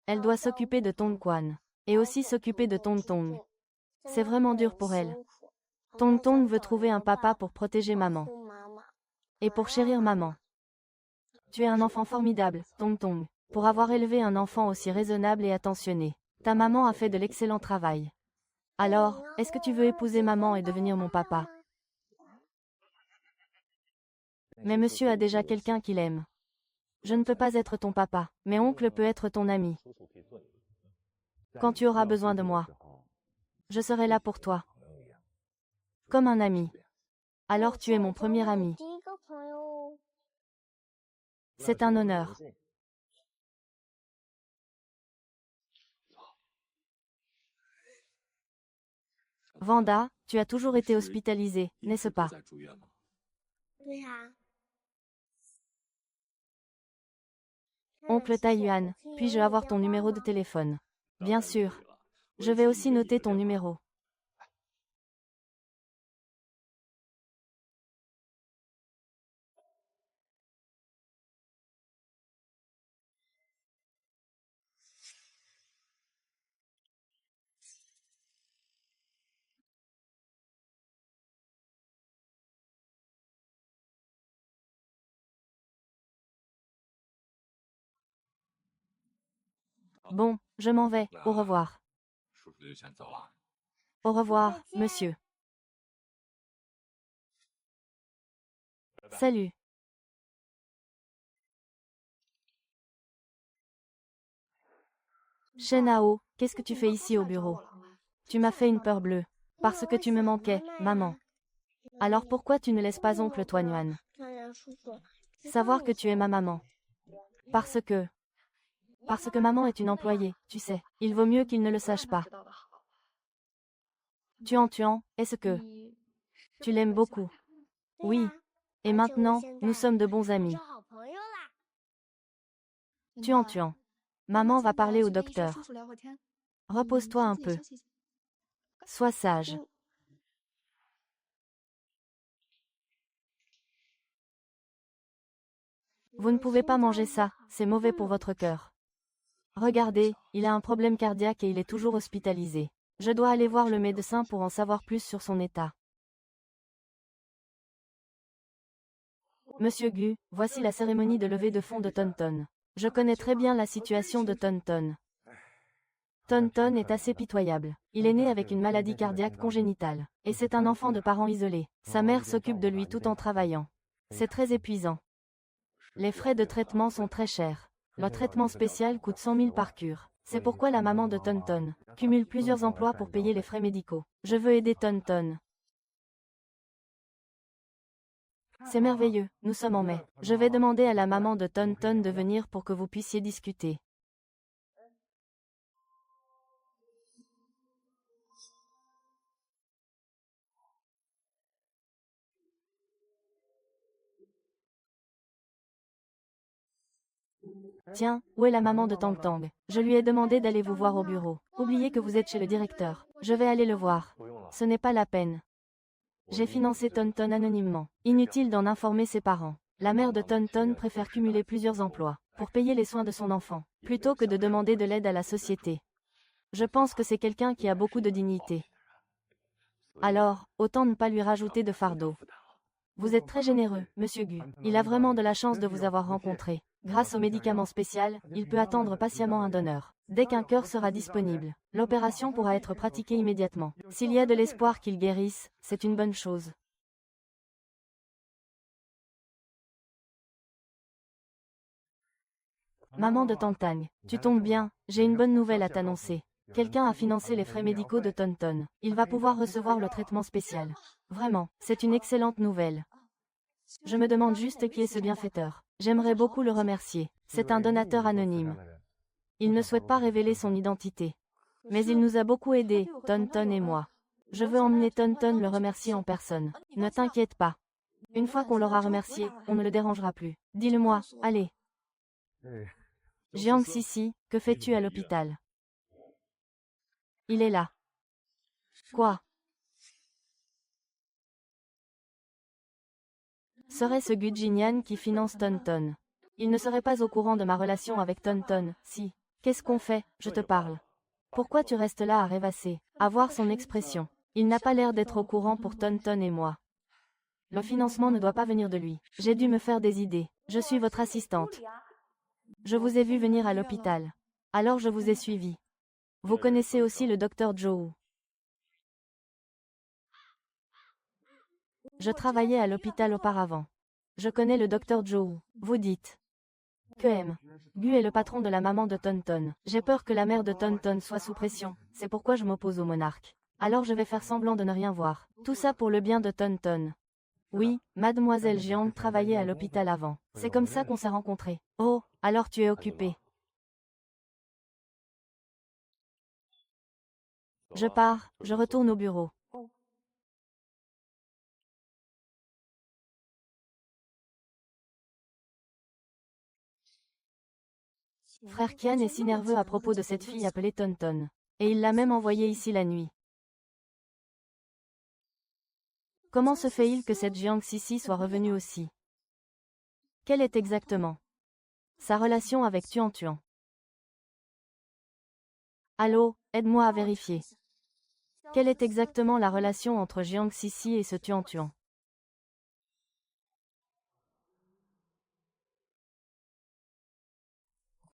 Elle doit s'occuper de Tong Quan. Et aussi s'occuper de Tong Tong. C'est vraiment dur pour elle. Tong Tong veut trouver un papa pour protéger maman. Et pour chérir maman. Tu es un enfant formidable, Tong Tong. Pour avoir élevé un enfant aussi raisonnable et attentionné. Ta maman a fait de l'excellent travail. Alors, est-ce que tu veux épouser maman et devenir mon papa? Mais monsieur a déjà quelqu'un qu'il aime. Je ne peux pas être ton papa, mais oncle peut être ton ami. Quand tu auras besoin de moi, je serai là pour toi. Comme un ami. Alors tu es mon premier ami. C'est un honneur. Vanda, tu as toujours été hospitalisée, n'est-ce pas? Oncle Taiyuan, puis-je avoir ton numéro de téléphone? Bien sûr. Je vais aussi noter ton numéro. Bon, je m'en vais, au revoir. Au revoir, monsieur. Salut. Shenao, qu'est-ce que tu fais ici au bureau? Tu m'as fait une peur bleue. Parce que tu me manquais, maman. Alors pourquoi tu ne laisses pas oncle Tuanyuan savoir que tu es ma maman? Parce que maman est une employée, tu sais. Il vaut mieux qu'il ne le sache pas. Tuan, est-ce que tu l'aimes beaucoup? Oui. Et maintenant, nous sommes de bons amis. Tuan. Maman va parler au docteur. Repose-toi un peu. Sois sage. Vous ne pouvez pas manger ça, c'est mauvais pour votre cœur. Regardez, il a un problème cardiaque et il est toujours hospitalisé. Je dois aller voir le médecin pour en savoir plus sur son état. Monsieur Gu, voici la cérémonie de levée de fonds de Tonton. Je connais très bien la situation de Tonton. Tonton est assez pitoyable. Il est né avec une maladie cardiaque congénitale. Et c'est un enfant de parents isolés. Sa mère s'occupe de lui tout en travaillant. C'est très épuisant. Les frais de traitement sont très chers. Le traitement spécial coûte 100 000 par cure. C'est pourquoi la maman de Tonton cumule plusieurs emplois pour payer les frais médicaux. Je veux aider Tonton. C'est merveilleux, nous sommes en mai. Je vais demander à la maman de Tonton de venir pour que vous puissiez discuter. Tiens, où est la maman de Tang Tang? Je lui ai demandé d'aller vous voir au bureau. Oubliez que vous êtes chez le directeur. Je vais aller le voir. Ce n'est pas la peine. J'ai financé Tonton anonymement. Inutile d'en informer ses parents. La mère de Tonton préfère cumuler plusieurs emplois pour payer les soins de son enfant, plutôt que de demander de l'aide à la société. Je pense que c'est quelqu'un qui a beaucoup de dignité. Alors, autant ne pas lui rajouter de fardeau. Vous êtes très généreux, monsieur Gu. Il a vraiment de la chance de vous avoir rencontré. Grâce au médicament spécial, il peut attendre patiemment un donneur. Dès qu'un cœur sera disponible, l'opération pourra être pratiquée immédiatement. S'il y a de l'espoir qu'il guérisse, c'est une bonne chose. Maman de Tangtang, tu tombes bien, j'ai une bonne nouvelle à t'annoncer. Quelqu'un a financé les frais médicaux de Tonton. Il va pouvoir recevoir le traitement spécial. Vraiment, c'est une excellente nouvelle. Je me demande juste qui est ce bienfaiteur. J'aimerais beaucoup le remercier. C'est un donateur anonyme. Il ne souhaite pas révéler son identité. Mais il nous a beaucoup aidés, Tonton et moi. Je veux emmener Tonton le remercier en personne. Ne t'inquiète pas. Une fois qu'on l'aura remercié, on ne le dérangera plus. Dis-le-moi, allez. Jiang Sisi, que fais-tu à l'hôpital? Il est là. Quoi? Serait-ce Gu Jinyan qui finance Tonton? Il ne serait pas au courant de ma relation avec Tonton, si. Qu'est-ce qu'on fait? Je te parle. Pourquoi tu restes là à rêvasser, à voir son expression? Il n'a pas l'air d'être au courant pour Tonton et moi. Le financement ne doit pas venir de lui. J'ai dû me faire des idées. Je suis votre assistante. Je vous ai vu venir à l'hôpital. Alors je vous ai suivi. Vous connaissez aussi le docteur Zhou. Je travaillais à l'hôpital auparavant. Je connais le docteur Zhou. Vous dites que M. Gu est le patron de la maman de Tonton. J'ai peur que la mère de Tonton soit sous pression. C'est pourquoi je m'oppose au monarque. Alors je vais faire semblant de ne rien voir. Tout ça pour le bien de Tonton. Oui, mademoiselle Jiang travaillait à l'hôpital avant. C'est comme ça qu'on s'est rencontrés. Oh, alors tu es occupé. Je pars, je retourne au bureau. Frère Kian est si nerveux à propos de cette fille appelée Tonton. Et il l'a même envoyée ici la nuit. Comment se fait-il que cette Jiang Sisi soit revenue aussi? Quelle est exactement sa relation avec Tuan Tuan? Allô, aide-moi à vérifier. Quelle est exactement la relation entre Jiang Sisi et ce Tuan Tuan?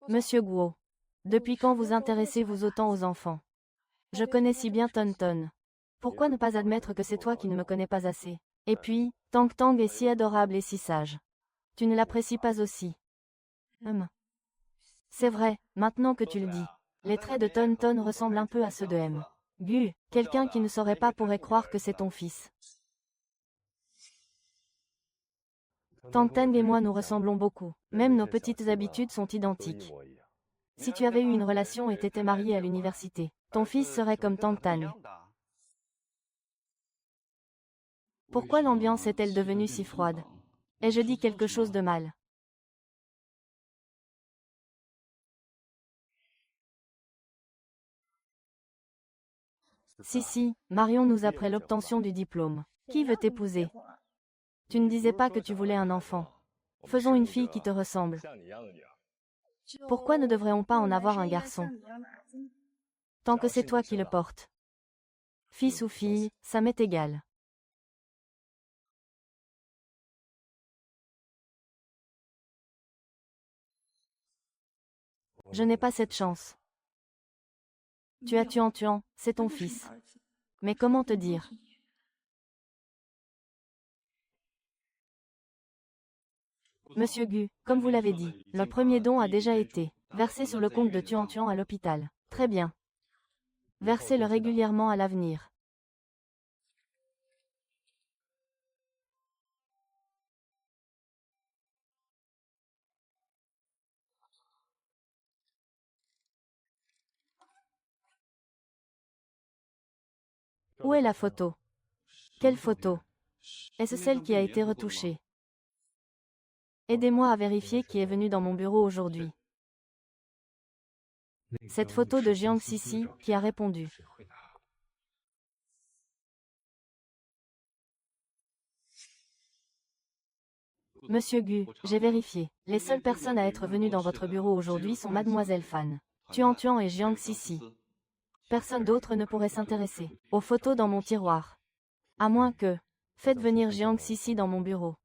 Monsieur Guo. Depuis quand vous intéressez-vous autant aux enfants? Je connais si bien Tonton. Pourquoi ne pas admettre que c'est toi qui ne me connais pas assez? Et puis, Tang Tang est si adorable et si sage. Tu ne l'apprécies pas aussi? C'est vrai, maintenant que tu le dis. Les traits de Tonton ressemblent un peu à ceux de M. Gu, quelqu'un qui ne saurait pas pourrait croire que c'est ton fils. Tang Tang et moi nous ressemblons beaucoup. Même nos petites habitudes sont identiques. Si tu avais eu une relation et t'étais marié à l'université, ton fils serait comme Tang Tang. Pourquoi l'ambiance est-elle devenue si froide? Ai-je dit quelque chose de mal? Si, marions-nous après l'obtention du diplôme. Qui veut t'épouser? Tu ne disais pas que tu voulais un enfant. Faisons une fille qui te ressemble. Pourquoi ne devrait-on pas en avoir un garçon? Tant que c'est toi qui le portes. Fils ou fille, ça m'est égal. Je n'ai pas cette chance. Tu as Tuan Tuan, c'est ton fils. Mais comment te dire? Monsieur Gu, comme vous l'avez dit, le premier don a déjà été versé sur le compte de Tuan Tuan à l'hôpital. Très bien. Versez-le régulièrement à l'avenir. Où est la photo? Quelle photo? Est-ce celle qui a été retouchée? Aidez-moi à vérifier qui est venu dans mon bureau aujourd'hui. Cette photo de Jiang Sisi, qui a répondu. Monsieur Gu, j'ai vérifié. Les seules personnes à être venues dans votre bureau aujourd'hui sont Mademoiselle Fan, Tuan Tuan et Jiang Sisi. Personne d'autre ne pourrait s'intéresser aux photos dans mon tiroir. À moins que... Faites venir Jiang Sisi dans mon bureau.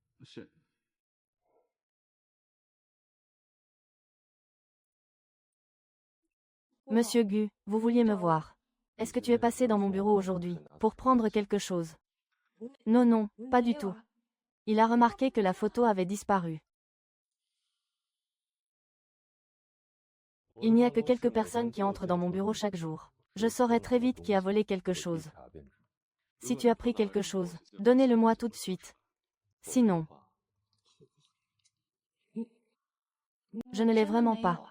Monsieur Gu, vous vouliez me voir. Est-ce que tu es passé dans mon bureau aujourd'hui, pour prendre quelque chose? Non, non, pas du tout. Il a remarqué que la photo avait disparu. Il n'y a que quelques personnes qui entrent dans mon bureau chaque jour. Je saurai très vite qui a volé quelque chose. Si tu as pris quelque chose, donnez-le-moi tout de suite. Sinon, je ne l'ai vraiment pas.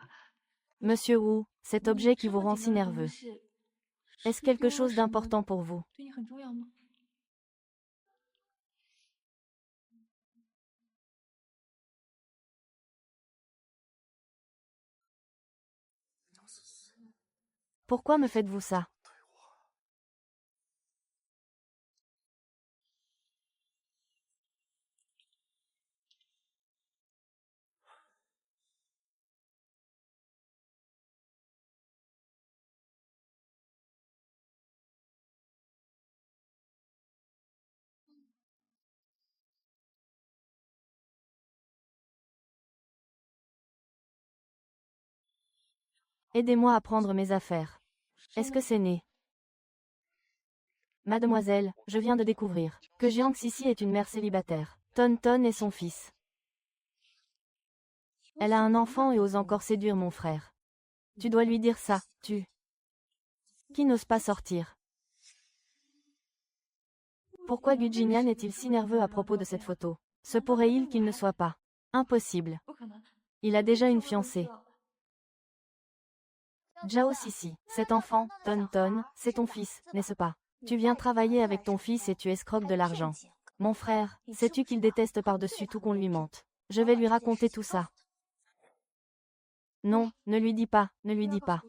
Monsieur Wu, cet objet qui vous rend si nerveux. Est-ce quelque chose d'important pour vous? Pourquoi me faites-vous ça? Aidez-moi à prendre mes affaires. Est-ce que c'est né? Mademoiselle, je viens de découvrir que Jiang Sisi est une mère célibataire. Tonton est son fils. Elle a un enfant et ose encore séduire mon frère. Tu dois lui dire ça, tu. Qui n'ose pas sortir? Pourquoi Gu Jinyan est-il si nerveux à propos de cette photo? Se pourrait-il qu'il ne soit pas? Impossible. Il a déjà une fiancée. Zhao Sisi, cet enfant, Tonton, c'est ton fils, n'est-ce pas? Tu viens travailler avec ton fils et tu escroques de l'argent. Mon frère, sais-tu qu'il déteste par-dessus tout qu'on lui mente? Je vais lui raconter tout ça. Non, ne lui dis pas, ne lui dis pas.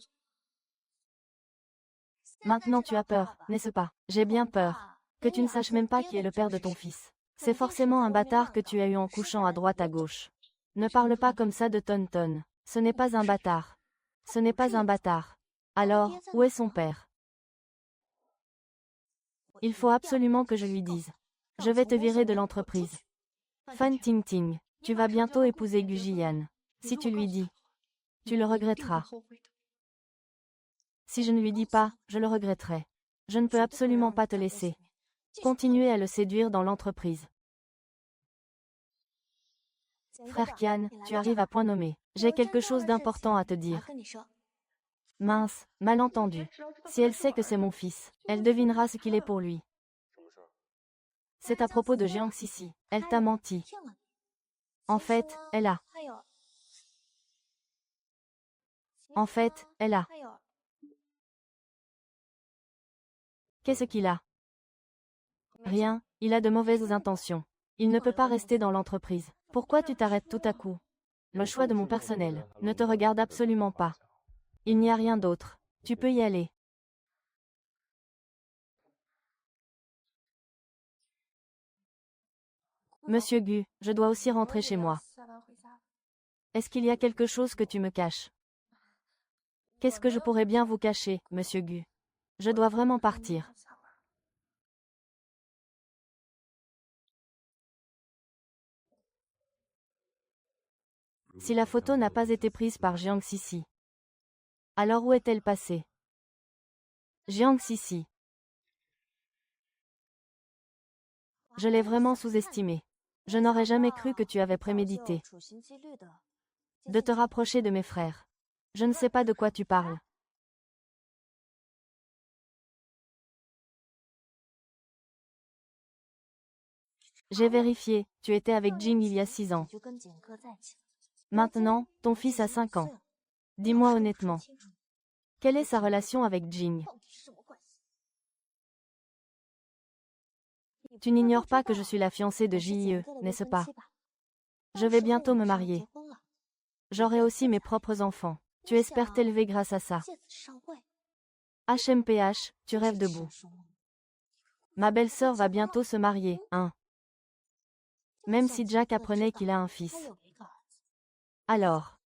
Maintenant tu as peur, n'est-ce pas? J'ai bien peur. Que tu ne saches même pas qui est le père de ton fils. C'est forcément un bâtard que tu as eu en couchant à droite à gauche. Ne parle pas comme ça de Tonton. Ce n'est pas un bâtard. Ce n'est pas un bâtard. Alors, où est son père? Il faut absolument que je lui dise. Je vais te virer de l'entreprise. Fan Ting Ting, tu vas bientôt épouser Gu Jian. Si tu lui dis, tu le regretteras. Si je ne lui dis pas, je le regretterai. Je ne peux absolument pas te laisser continuer à le séduire dans l'entreprise. Frère Kian, tu arrives à point nommé. J'ai quelque chose d'important à te dire. Mince, malentendu. Si elle sait que c'est mon fils, elle devinera ce qu'il est pour lui. C'est à propos de Jiang Sisi. Elle t'a menti. En fait, elle a. En fait, elle a. Qu'est-ce qu'il a? Rien, il a de mauvaises intentions. Il ne peut pas rester dans l'entreprise. Pourquoi tu t'arrêtes tout à coup? Le choix de mon personnel ne te regarde absolument pas. Il n'y a rien d'autre. Tu peux y aller. Monsieur Gu, je dois aussi rentrer chez moi. Est-ce qu'il y a quelque chose que tu me caches? Qu'est-ce que je pourrais bien vous cacher, monsieur Gu? Je dois vraiment partir. Si la photo n'a pas été prise par Jiang Sisi, alors où est-elle passée? Jiang Sisi. Je l'ai vraiment sous-estimé. Je n'aurais jamais cru que tu avais prémédité de te rapprocher de mes frères. Je ne sais pas de quoi tu parles. J'ai vérifié, tu étais avec Jing il y a 6 ans. Maintenant, ton fils a 5 ans. Dis-moi honnêtement, quelle est sa relation avec Jing? Tu n'ignores pas que je suis la fiancée de JIE, n'est-ce pas? Je vais bientôt me marier. J'aurai aussi mes propres enfants. Tu espères t'élever grâce à ça. HMPH, tu rêves debout. Ma belle-sœur va bientôt se marier, hein? Même si Jack apprenait qu'il a un fils. Alors,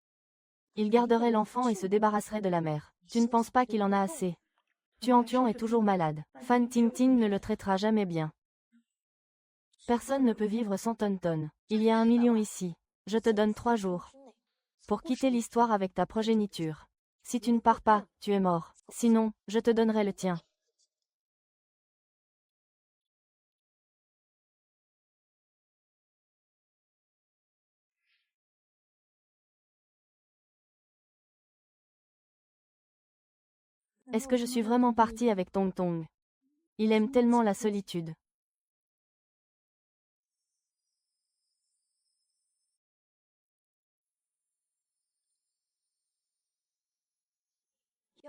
il garderait l'enfant et se débarrasserait de la mère. Tu ne penses pas qu'il en a assez? Tuan est toujours malade. Fan Ting Ting ne le traitera jamais bien. Personne ne peut vivre sans Tonton. Il y a 1 million ici. Je te donne 3 jours pour quitter l'histoire avec ta progéniture. Si tu ne pars pas, tu es mort. Sinon, je te donnerai le tien. Est-ce que je suis vraiment partie avec Tong Tong? Il aime tellement la solitude.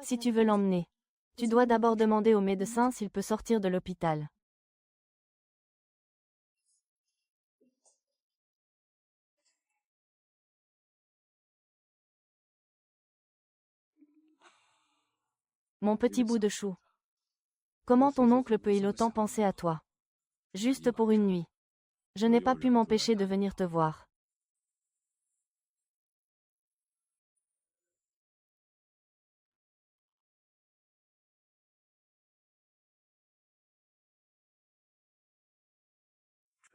Si tu veux l'emmener, tu dois d'abord demander au médecin s'il peut sortir de l'hôpital. Mon petit bout de chou. Comment ton oncle peut-il autant penser à toi? Juste pour une nuit. Je n'ai pas pu m'empêcher de venir te voir.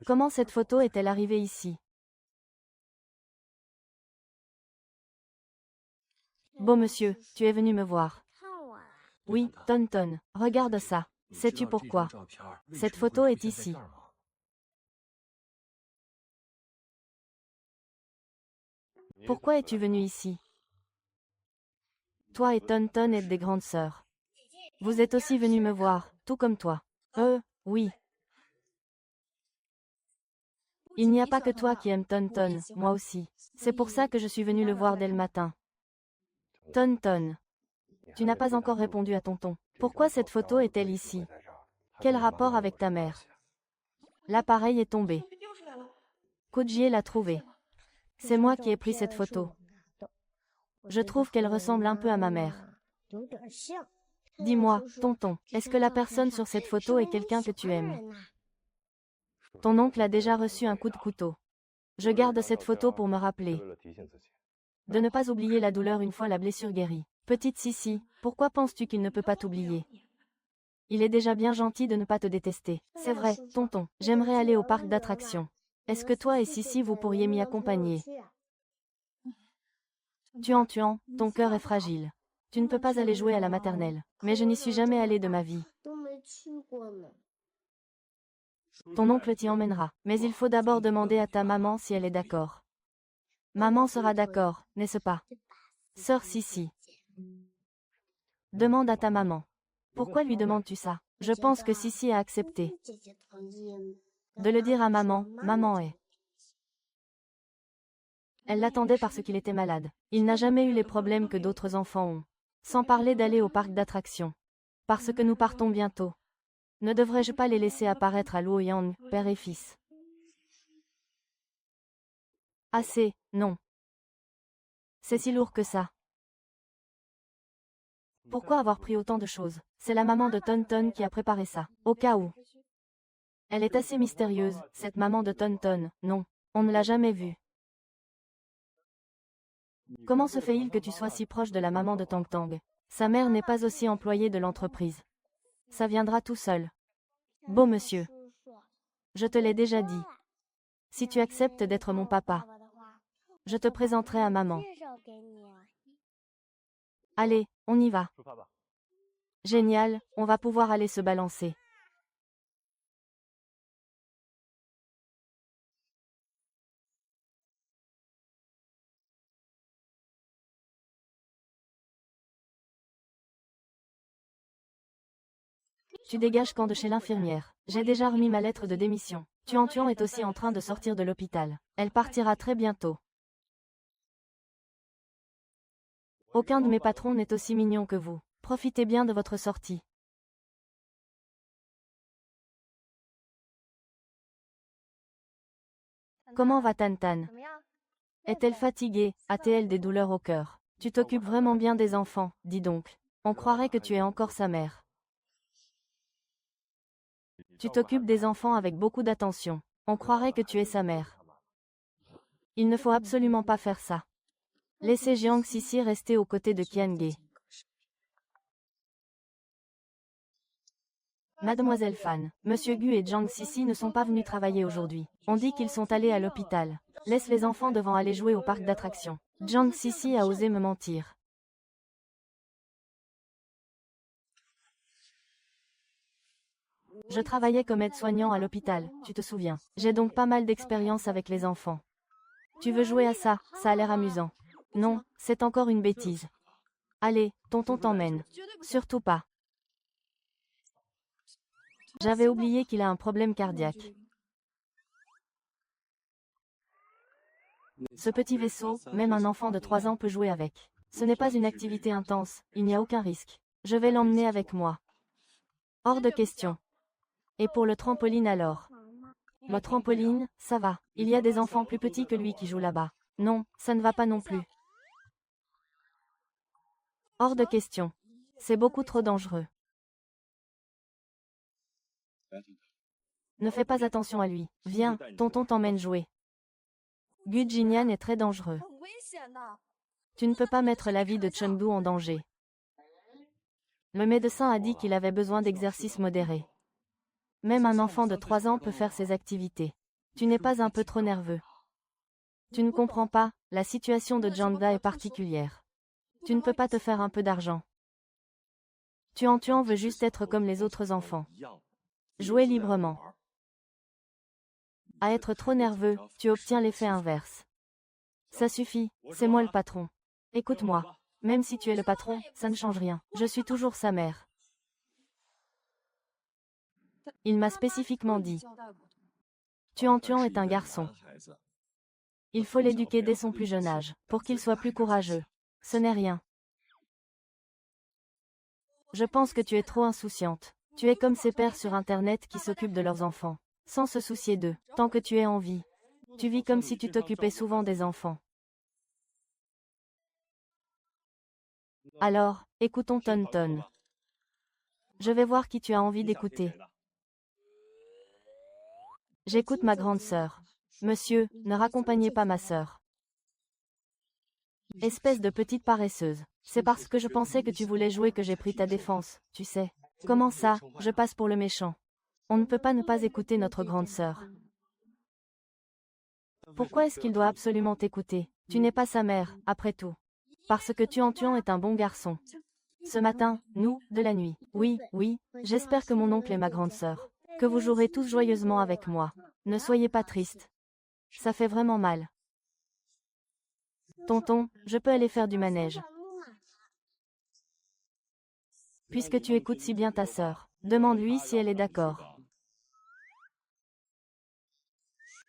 Comment cette photo est-elle arrivée ici? Beau monsieur, tu es venu me voir. Oui, Tonton, regarde ça. Sais-tu pourquoi? Cette photo est ici. Pourquoi es-tu venu ici? Toi et Tonton êtes des grandes sœurs. Vous êtes aussi venus me voir, tout comme toi. Oui. Il n'y a pas que toi qui aimes Tonton, moi aussi. C'est pour ça que je suis venue le voir dès le matin. Tonton. Tu n'as pas encore répondu à tonton. Pourquoi cette photo est-elle ici? Quel rapport avec ta mère? L'appareil est tombé. Kojie l'a trouvé. C'est moi qui ai pris cette photo. Je trouve qu'elle ressemble un peu à ma mère. Dis-moi, tonton, est-ce que la personne sur cette photo est quelqu'un que tu aimes? Ton oncle a déjà reçu un coup de couteau. Je garde cette photo pour me rappeler de ne pas oublier la douleur une fois la blessure guérie. Petite Sissi, pourquoi penses-tu qu'il ne peut pas t'oublier? Il est déjà bien gentil de ne pas te détester. C'est vrai, tonton, j'aimerais aller au parc d'attractions. Est-ce que toi et Sissi vous pourriez m'y accompagner? Tuan, ton cœur est fragile. Tu ne peux pas aller jouer à la maternelle. Mais je n'y suis jamais allée de ma vie. Ton oncle t'y emmènera. Mais il faut d'abord demander à ta maman si elle est d'accord. Maman sera d'accord, n'est-ce pas? Sœur Sissi. Demande à ta maman. Pourquoi lui demandes-tu ça? Je pense que Sissi a accepté de le dire à maman, maman est. Elle l'attendait parce qu'il était malade. Il n'a jamais eu les problèmes que d'autres enfants ont. Sans parler d'aller au parc d'attractions. Parce que nous partons bientôt. Ne devrais-je pas les laisser apparaître à Luoyang, père et fils? Assez, non. C'est si lourd que ça. Pourquoi avoir pris autant de choses? C'est la maman de Tonton qui a préparé ça, au cas où. Elle est assez mystérieuse, cette maman de Tonton, non. On ne l'a jamais vue. Comment se fait-il que tu sois si proche de la maman de Tang Tang? Sa mère n'est pas aussi employée de l'entreprise. Ça viendra tout seul. Beau monsieur. Je te l'ai déjà dit. Si tu acceptes d'être mon papa, je te présenterai à maman. Allez, on y va. Génial, on va pouvoir aller se balancer. Tu dégages quand de chez l'infirmière. J'ai déjà remis ma lettre de démission. Tuan est aussi en train de sortir de l'hôpital. Elle partira très bientôt. Aucun de mes patrons n'est aussi mignon que vous. Profitez bien de votre sortie. Comment va Tan? Est-elle fatiguée? A-t-elle des douleurs au cœur? Tu t'occupes vraiment bien des enfants, dis donc. On croirait que tu es encore sa mère. Tu t'occupes des enfants avec beaucoup d'attention. On croirait que tu es sa mère. Il ne faut absolument pas faire ça. Laissez Jiang Sissi rester aux côtés de Qiange. Mademoiselle Fan, Monsieur Gu et Jiang Sissi ne sont pas venus travailler aujourd'hui. On dit qu'ils sont allés à l'hôpital. Laisse les enfants devant aller jouer au parc d'attractions. Jiang Sissi a osé me mentir. Je travaillais comme aide-soignant à l'hôpital, tu te souviens. J'ai donc pas mal d'expérience avec les enfants. Tu veux jouer à ça? Ça a l'air amusant. Non, c'est encore une bêtise. Allez, tonton t'emmène. Surtout pas. J'avais oublié qu'il a un problème cardiaque. Ce petit vaisseau, même un enfant de 3 ans peut jouer avec. Ce n'est pas une activité intense, il n'y a aucun risque. Je vais l'emmener avec moi. Hors de question. Et pour le trampoline alors? Le trampoline, ça va. Il y a des enfants plus petits que lui qui jouent là-bas. Non, ça ne va pas non plus. Hors de question. C'est beaucoup trop dangereux. Ne fais pas attention à lui. Viens, tonton t'emmène jouer. Gu Jinyan est très dangereux. Tu ne peux pas mettre la vie de Chengdu en danger. Le médecin a dit qu'il avait besoin d'exercices modérés. Même un enfant de 3 ans peut faire ces activités. Tu n'es pas un peu trop nerveux? Tu ne comprends pas, la situation de Janda est particulière. Tu ne peux pas te faire un peu d'argent. Tuan veut juste être comme les autres enfants. Jouer librement. À être trop nerveux, tu obtiens l'effet inverse. Ça suffit, c'est moi le patron. Écoute-moi. Même si tu es le patron, ça ne change rien. Je suis toujours sa mère. Il m'a spécifiquement dit. Tuan est un garçon. Il faut l'éduquer dès son plus jeune âge, pour qu'il soit plus courageux. Ce n'est rien. Je pense que tu es trop insouciante. Tu es comme ces pères sur Internet qui s'occupent de leurs enfants, sans se soucier d'eux, tant que tu es en vie. Tu vis comme si tu t'occupais souvent des enfants. Alors, écoutons Tonton. Je vais voir qui tu as envie d'écouter. J'écoute ma grande sœur. Monsieur, ne raccompagnez pas ma sœur. Espèce de petite paresseuse. C'est parce que je pensais que tu voulais jouer que j'ai pris ta défense, tu sais. Comment ça, je passe pour le méchant. On ne peut pas ne pas écouter notre grande sœur. Pourquoi est-ce qu'il doit absolument t'écouter? Tu n'es pas sa mère, après tout. Parce que Tuan est un bon garçon. Ce matin, nous, de la nuit. Oui, oui, j'espère que mon oncle et ma grande sœur. Que vous jouerez tous joyeusement avec moi. Ne soyez pas triste. Ça fait vraiment mal. Tonton, je peux aller faire du manège. Puisque tu écoutes si bien ta sœur, demande-lui si elle est d'accord.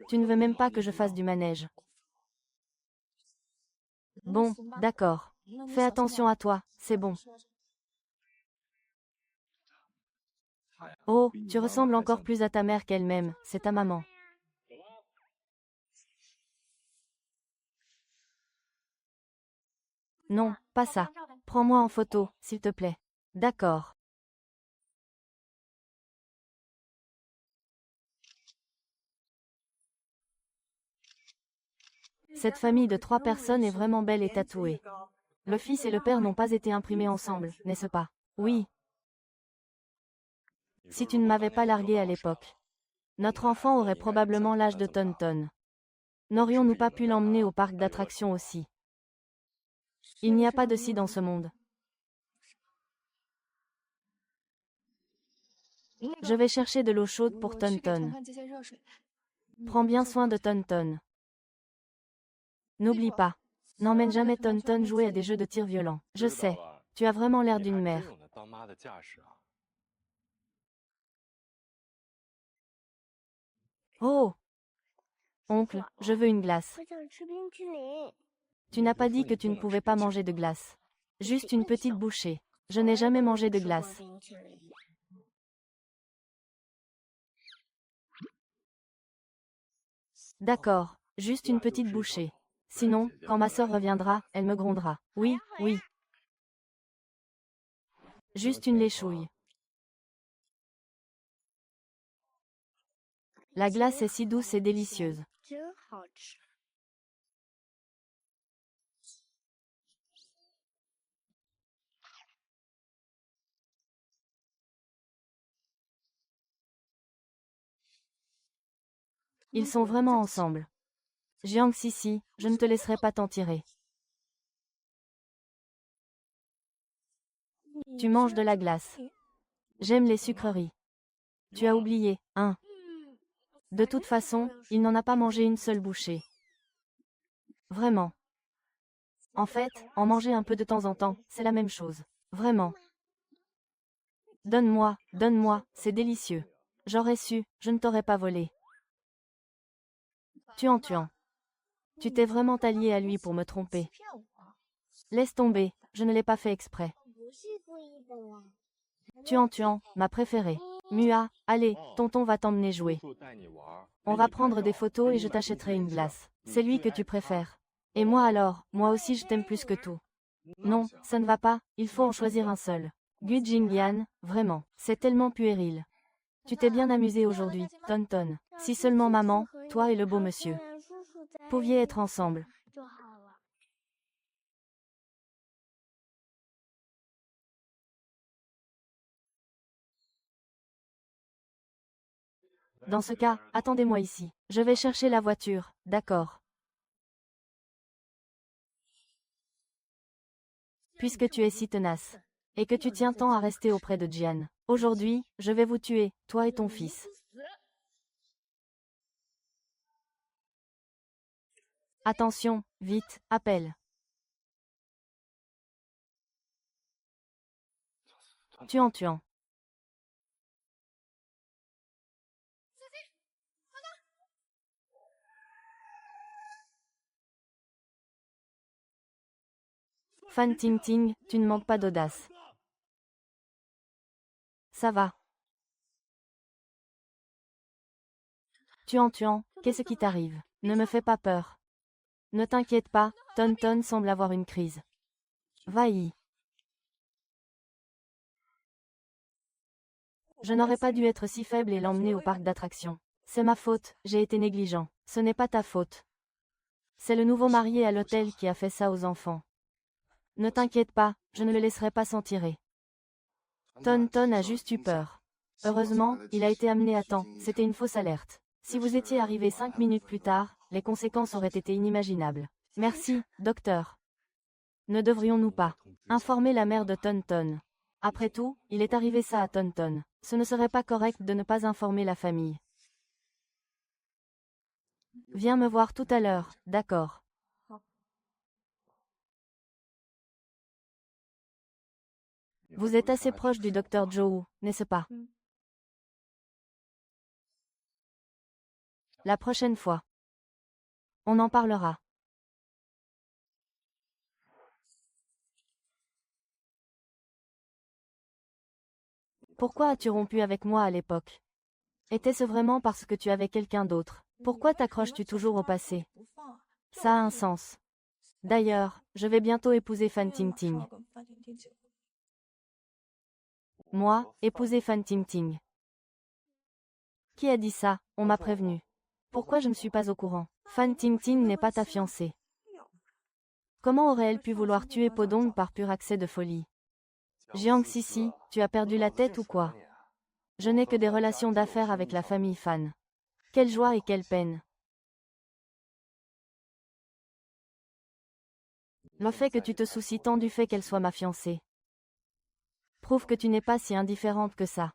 Tu ne veux même pas que je fasse du manège. Bon, d'accord. Fais attention à toi, c'est bon. Oh, tu ressembles encore plus à ta mère qu'elle-même, c'est ta maman. Non, pas ça. Prends-moi en photo, s'il te plaît. D'accord. Cette famille de 3 personnes est vraiment belle et tatouée. Le fils et le père n'ont pas été imprimés ensemble, n'est-ce pas? Oui. Si tu ne m'avais pas largué à l'époque. Notre enfant aurait probablement l'âge de Tonton. N'aurions-nous pas pu l'emmener au parc d'attractions aussi? Il n'y a pas de si dans ce monde. Je vais chercher de l'eau chaude pour Tonton. Prends bien soin de Tonton. N'oublie pas. N'emmène jamais Tonton jouer à des jeux de tir violents. Je sais. Tu as vraiment l'air d'une mère. Oh! Oncle, je veux une glace. Tu n'as pas dit que tu ne pouvais pas manger de glace. Juste une petite bouchée. Je n'ai jamais mangé de glace. D'accord, juste une petite bouchée. Sinon, quand ma sœur reviendra, elle me grondera. Oui, oui. Juste une léchouille. La glace est si douce et délicieuse. Ils sont vraiment ensemble. Jiang Sisi, je ne te laisserai pas t'en tirer. Tu manges de la glace. J'aime les sucreries. Tu as oublié, hein? De toute façon, il n'en a pas mangé une seule bouchée. Vraiment. En fait, en manger un peu de temps en temps, c'est la même chose. Vraiment. Donne-moi, c'est délicieux. J'aurais su, je ne t'aurais pas volé. Tuan. Tu t'es vraiment allié à lui pour me tromper. Laisse tomber, je ne l'ai pas fait exprès. Tuan, ma préférée. Mua, allez, tonton va t'emmener jouer. On va prendre des photos et je t'achèterai une glace. C'est lui que tu préfères. Et moi alors, moi aussi je t'aime plus que tout. Non, ça ne va pas, il faut en choisir un seul. Gu Jingyan, vraiment, c'est tellement puéril. Tu t'es bien amusé aujourd'hui, Tonton. Si seulement maman, toi et le beau monsieur pouviez être ensemble. Dans ce cas, attendez-moi ici. Je vais chercher la voiture, d'accord. Puisque tu es si tenace. Et que tu tiens tant à rester auprès de Jian. Aujourd'hui, je vais vous tuer, toi et ton fils. Attention, vite, appelle. Tuan. Fan Ting, tu ne manques pas d'audace. Ça va. Tuan, qu'est-ce qui t'arrive? Ne me fais pas peur. Ne t'inquiète pas, Tonton semble avoir une crise. Va-y. Je n'aurais pas dû être si faible et l'emmener au parc d'attractions. C'est ma faute, j'ai été négligent. Ce n'est pas ta faute. C'est le nouveau marié à l'hôtel qui a fait ça aux enfants. Ne t'inquiète pas, je ne le laisserai pas s'en tirer. Ton a juste eu peur. Heureusement, il a été amené à temps, c'était une fausse alerte. Si vous étiez arrivé 5 minutes plus tard, les conséquences auraient été inimaginables. Merci, docteur. Ne devrions-nous pas informer la mère de Ton? Après tout, il est arrivé ça à Ton. Ce ne serait pas correct de ne pas informer la famille. Viens me voir tout à l'heure, d'accord. Vous êtes assez proche du docteur Zhou, n'est-ce pas? La prochaine fois. On en parlera. Pourquoi as-tu rompu avec moi à l'époque? Était-ce vraiment parce que tu avais quelqu'un d'autre? Pourquoi t'accroches-tu toujours au passé? Ça a un sens. D'ailleurs, je vais bientôt épouser Fan Tingting. Moi, épouser Fan Tingting. Qui a dit ça? On m'a prévenu. Pourquoi je ne suis pas au courant? Fan Tingting n'est pas ta fiancée. Comment aurait-elle pu vouloir tuer Podong par pur accès de folie? Jiang Sisi, tu as perdu la tête ou quoi? Je n'ai que des relations d'affaires avec la famille Fan. Quelle joie et quelle peine. Le fait que tu te soucies tant du fait qu'elle soit ma fiancée prouve que tu n'es pas si indifférente que ça.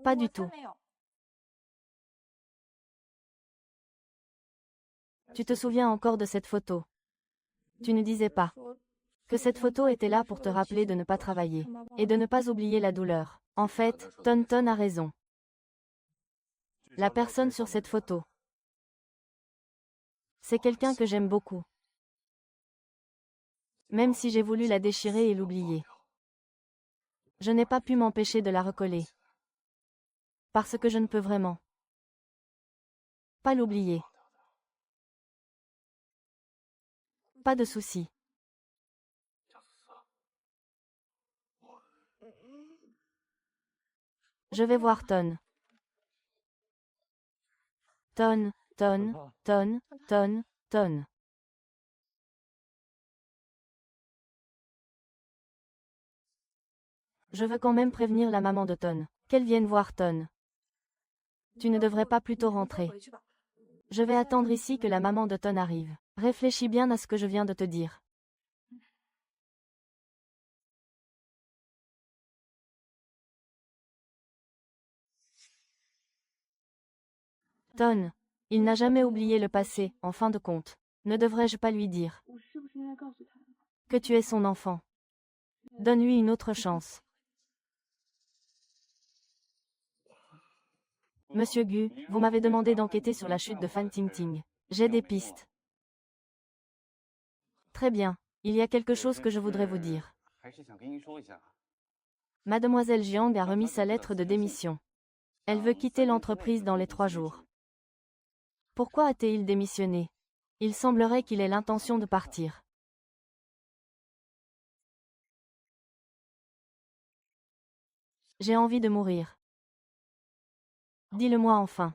Pas du tout. Tu te souviens encore de cette photo? Tu ne disais pas que cette photo était là pour te rappeler de ne pas travailler et de ne pas oublier la douleur. En fait, Ton a raison. La personne sur cette photo, c'est quelqu'un que j'aime beaucoup. Même si j'ai voulu la déchirer et l'oublier. Je n'ai pas pu m'empêcher de la recoller. Parce que je ne peux vraiment pas l'oublier. Pas de souci. Je vais voir Ton. Ton. Je veux quand même prévenir la maman de Ton. Qu'elle vienne voir Ton. Tu ne devrais pas plutôt rentrer. Je vais attendre ici que la maman de Ton arrive. Réfléchis bien à ce que je viens de te dire. Ton. Il n'a jamais oublié le passé, en fin de compte. Ne devrais-je pas lui dire que tu es son enfant? Donne-lui une autre chance. Monsieur Gu, vous m'avez demandé d'enquêter sur la chute de Fan Tingting. J'ai des pistes. Très bien. Il y a quelque chose que je voudrais vous dire. Mademoiselle Jiang a remis sa lettre de démission. Elle veut quitter l'entreprise dans les 3 jours. Pourquoi a-t-il démissionné? Il semblerait qu'il ait l'intention de partir. J'ai envie de mourir. Dis-le-moi enfin.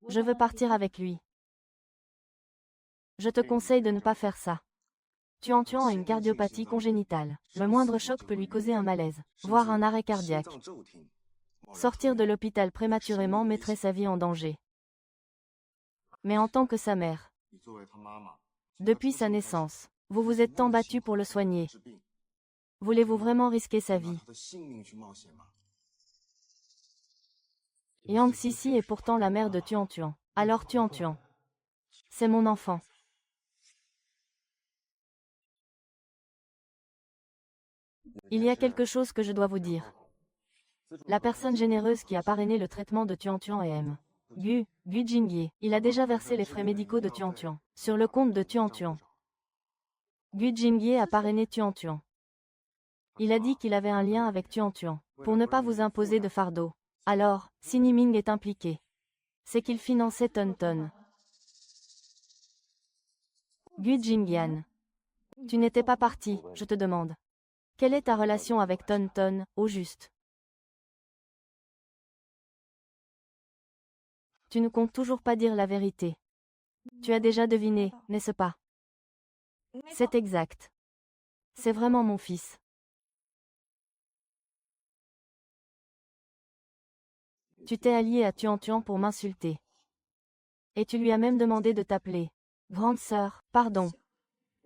Je veux partir avec lui. Je te conseille de ne pas faire ça. Tuan a une cardiopathie congénitale. Le moindre choc peut lui causer un malaise, voire un arrêt cardiaque. Sortir de l'hôpital prématurément mettrait sa vie en danger. Mais en tant que sa mère, depuis sa naissance, vous vous êtes tant battu pour le soigner. Voulez-vous vraiment risquer sa vie? Yang Sisi est pourtant la mère de Tuan. Alors Tuan, c'est mon enfant. Il y a quelque chose que je dois vous dire. La personne généreuse qui a parrainé le traitement de Tuan est M. Gu Jingye. Il a déjà versé les frais médicaux de Tuan sur le compte de Tuan. Gu Jingye a parrainé Tuan. Il a dit qu'il avait un lien avec Tuan pour ne pas vous imposer de fardeau. Alors, si Niming est impliqué, c'est qu'il finançait Ton. Gu Jingyan. Tu n'étais pas parti, je te demande. Quelle est ta relation avec Ton, au juste? Tu ne comptes toujours pas dire la vérité. Tu as déjà deviné, n'est-ce pas? C'est exact. C'est vraiment mon fils. Tu t'es allié à Tuan pour m'insulter. Et tu lui as même demandé de t'appeler. Grande sœur, pardon.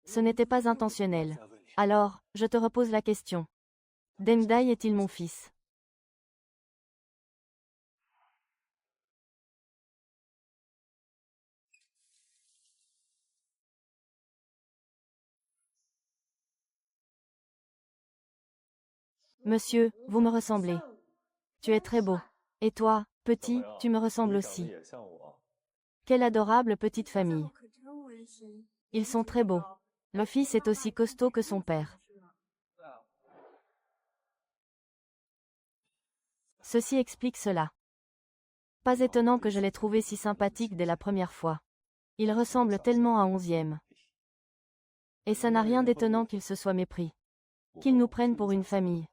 Ce n'était pas intentionnel. Alors, je te repose la question. Deng Dai est-il mon fils? Monsieur, vous me ressemblez. Tu es très beau. Et toi, petit, tu me ressembles aussi. Quelle adorable petite famille. Ils sont très beaux. Le fils est aussi costaud que son père. Ceci explique cela. Pas étonnant que je l'ai trouvé si sympathique dès la première fois. Il ressemble tellement à 11e. Et ça n'a rien d'étonnant qu'il se soit mépris. Qu'ils nous prennent pour une famille.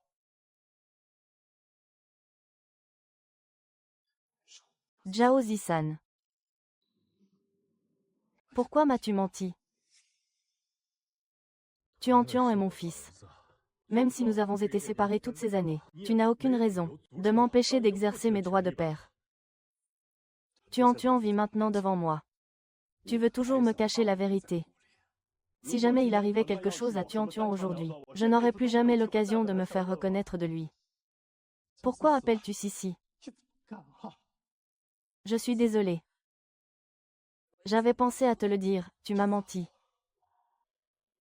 Zhao Zisan. Pourquoi m'as-tu menti? Tuan est mon fils. Même si nous avons été séparés toutes ces années, tu n'as aucune raison de m'empêcher d'exercer mes droits de père. Tuan vit maintenant devant moi. Tu veux toujours me cacher la vérité. Si jamais il arrivait quelque chose à Tuan aujourd'hui, je n'aurais plus jamais l'occasion de me faire reconnaître de lui. Pourquoi appelles-tu Sissi? Je suis désolé. J'avais pensé à te le dire, tu m'as menti.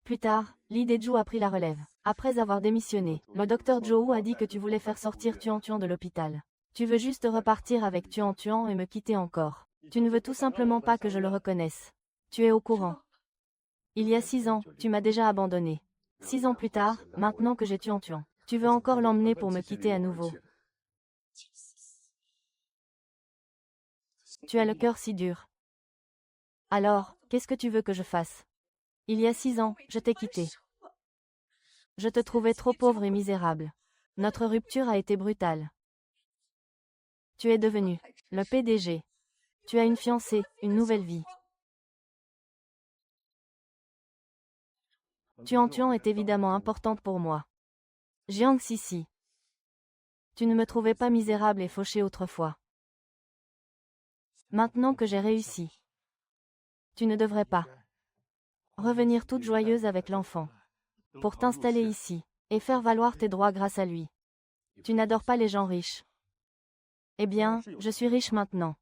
Plus tard, Lee Dae-ju a pris la relève. Après avoir démissionné, le docteur Zhou a dit que tu voulais faire sortir Tuan de l'hôpital. Tu veux juste repartir avec Tuan et me quitter encore. Tu ne veux tout simplement pas que je le reconnaisse. Tu es au courant. Il y a 6 ans, tu m'as déjà abandonné. 6 ans plus tard, maintenant que j'ai Tuan, tu veux encore l'emmener pour me quitter à nouveau. Tu as le cœur si dur. Alors, qu'est-ce que tu veux que je fasse? Il y a 6 ans, je t'ai quitté. Je te trouvais trop pauvre et misérable. Notre rupture a été brutale. Tu es devenu le PDG. Tu as une fiancée, une nouvelle vie. Tuan est évidemment importante pour moi. Jiang Sissi. Tu ne me trouvais pas misérable et fauché autrefois. Maintenant que j'ai réussi. Tu ne devrais pas revenir toute joyeuse avec l'enfant. Pour t'installer ici, et faire valoir tes droits grâce à lui. Tu n'adores pas les gens riches. Eh bien, je suis riche maintenant.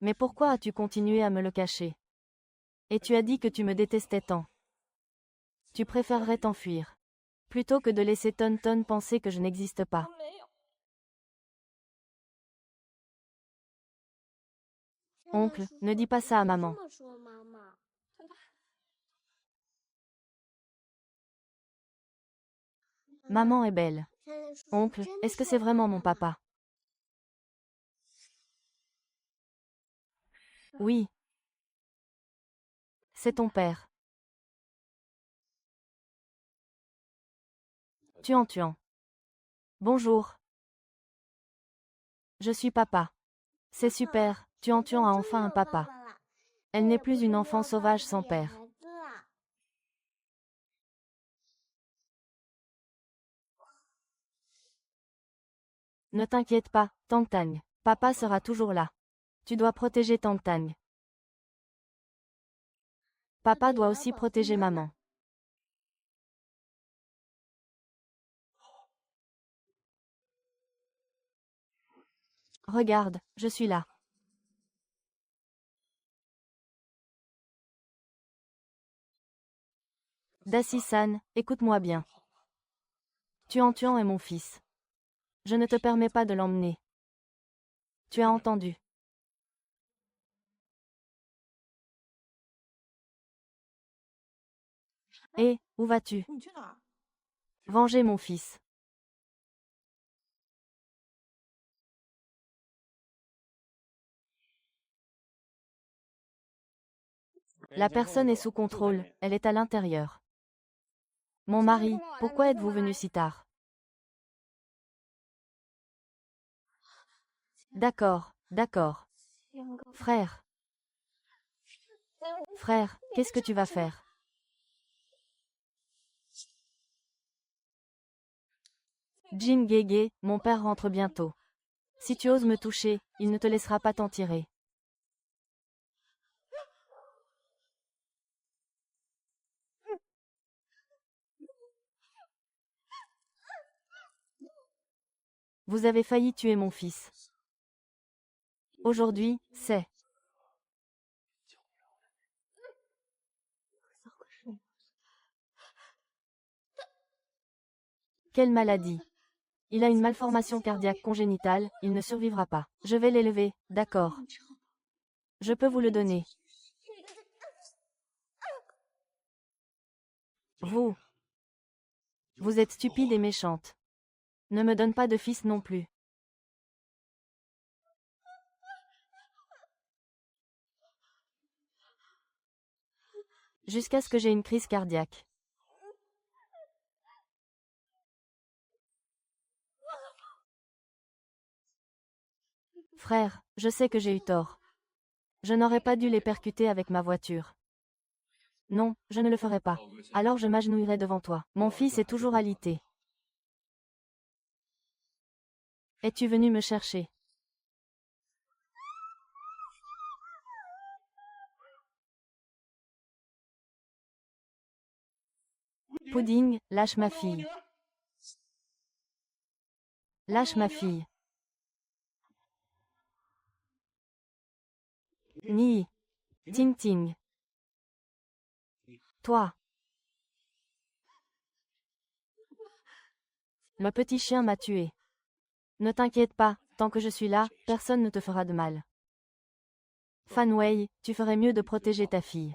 Mais pourquoi as-tu continué à me le cacher? Et tu as dit que tu me détestais tant. Tu préférerais t'enfuir. Plutôt que de laisser Ton penser que je n'existe pas. Oncle, ne dis pas ça à maman. Maman est belle. Oncle, est-ce que c'est vraiment mon papa? Oui. C'est ton père. Tuan. Bonjour. Je suis papa. C'est super, Tuan a enfin un papa. Elle n'est plus une enfant sauvage sans père. Ne t'inquiète pas, Tang. Papa sera toujours là. Tu dois protéger Tang. Papa doit aussi protéger maman. Regarde, je suis là. Dassi-san, écoute-moi bien. Tuan est mon fils. Je ne te permets pas de l'emmener. Tu as entendu. Et, où vas-tu? Venger mon fils. La personne est sous contrôle, elle est à l'intérieur. Mon mari, pourquoi êtes-vous venu si tard? D'accord, d'accord. Frère. Frère, qu'est-ce que tu vas faire? Jin Gege, mon père rentre bientôt. Si tu oses me toucher, il ne te laissera pas t'en tirer. Vous avez failli tuer mon fils. Aujourd'hui, c'est... Quelle maladie? Il a une malformation cardiaque congénitale, il ne survivra pas. Je vais l'élever, d'accord. Je peux vous le donner. Vous. Vous êtes stupide et méchante. Ne me donne pas de fils non plus. Jusqu'à ce que j'ai une crise cardiaque. Frère, je sais que j'ai eu tort. Je n'aurais pas dû les percuter avec ma voiture. Non, je ne le ferai pas. Alors je m'agenouillerai devant toi. Mon fils est toujours alité. Es-tu venu me chercher? Pudding, lâche ma fille. Lâche ma fille. Ni. Ting ting. Toi. Le petit chien m'a tué. Ne t'inquiète pas, tant que je suis là, personne ne te fera de mal. Fan Wei, tu ferais mieux de protéger ta fille.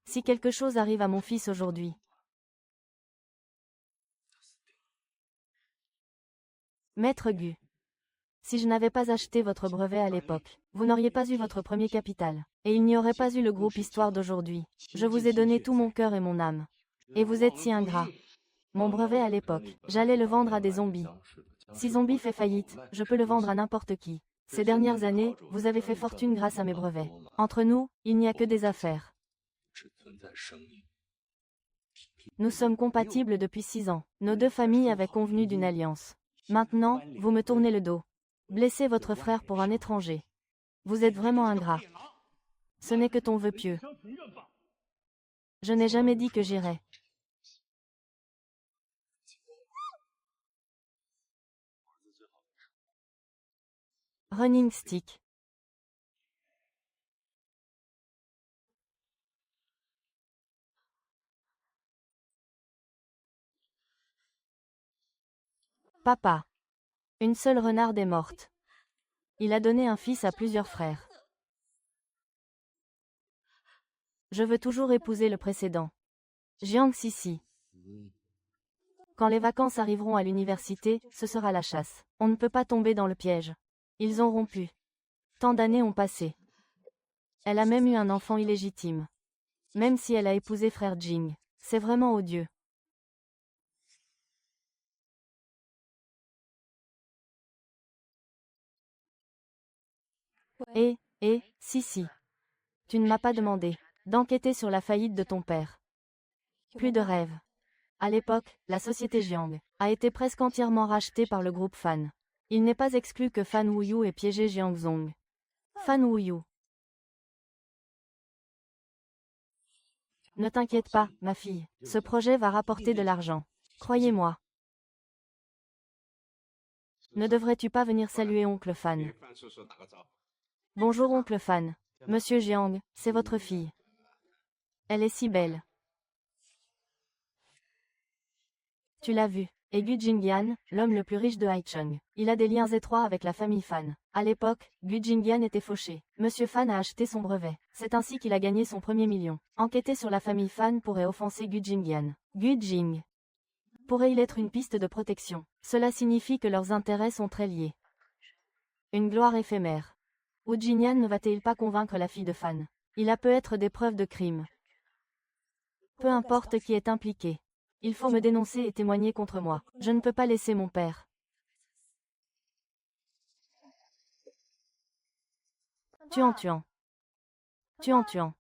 Si quelque chose arrive à mon fils aujourd'hui. Maître Gu. Si je n'avais pas acheté votre brevet à l'époque, vous n'auriez pas eu votre premier capital. Et il n'y aurait pas eu le groupe Histoire d'aujourd'hui. Je vous ai donné tout mon cœur et mon âme. Et vous êtes si ingrat. Mon brevet à l'époque, j'allais le vendre à des zombies. Si Zombie fait faillite, je peux le vendre à n'importe qui. Ces dernières années, vous avez fait fortune grâce à mes brevets. Entre nous, il n'y a que des affaires. Nous sommes compatibles depuis 6 ans. Nos deux familles avaient convenu d'une alliance. Maintenant, vous me tournez le dos. Blessez votre frère pour un étranger. Vous êtes vraiment ingrat. Ce n'est que ton vœu pieux. Je n'ai jamais dit que j'irais. Running stick. Papa. Une seule renarde est morte. Il a donné un fils à plusieurs frères. Je veux toujours épouser le précédent. Jiang Sisi. Quand les vacances arriveront à l'université, ce sera la chasse. On ne peut pas tomber dans le piège. Ils ont rompu. Tant d'années ont passé. Elle a même eu un enfant illégitime. Même si elle a épousé frère Jing. C'est vraiment odieux. Si. Tu ne m'as pas demandé d'enquêter sur la faillite de ton père. Plus de rêve. À l'époque, la société Jiang a été presque entièrement rachetée par le groupe Fan. Il n'est pas exclu que Fan Wuyu ait piégé Jiangzong. Fan Wuyu. Ne t'inquiète pas, ma fille. Ce projet va rapporter de l'argent. Croyez-moi. Ne devrais-tu pas venir saluer oncle Fan? Bonjour oncle Fan. Monsieur Jiang, c'est votre fille. Elle est si belle. Tu l'as vu. Et Gu Jingyan, l'homme le plus riche de Haicheng. Il a des liens étroits avec la famille Fan. À l'époque, Gu Jingyan était fauché. Monsieur Fan a acheté son brevet. C'est ainsi qu'il a gagné son premier million. Enquêter sur la famille Fan pourrait offenser Gu Jingyan. Gu Jing. Pourrait-il être une piste de protection? Cela signifie que leurs intérêts sont très liés. Une gloire éphémère. Wu Jingyan ne va-t-il pas convaincre la fille de Fan? Il a peut être des preuves de crime. Peu importe qui est impliqué. Il faut me dénoncer et témoigner contre moi. Je ne peux pas laisser mon père. Tuant tuant. Tuant tuant.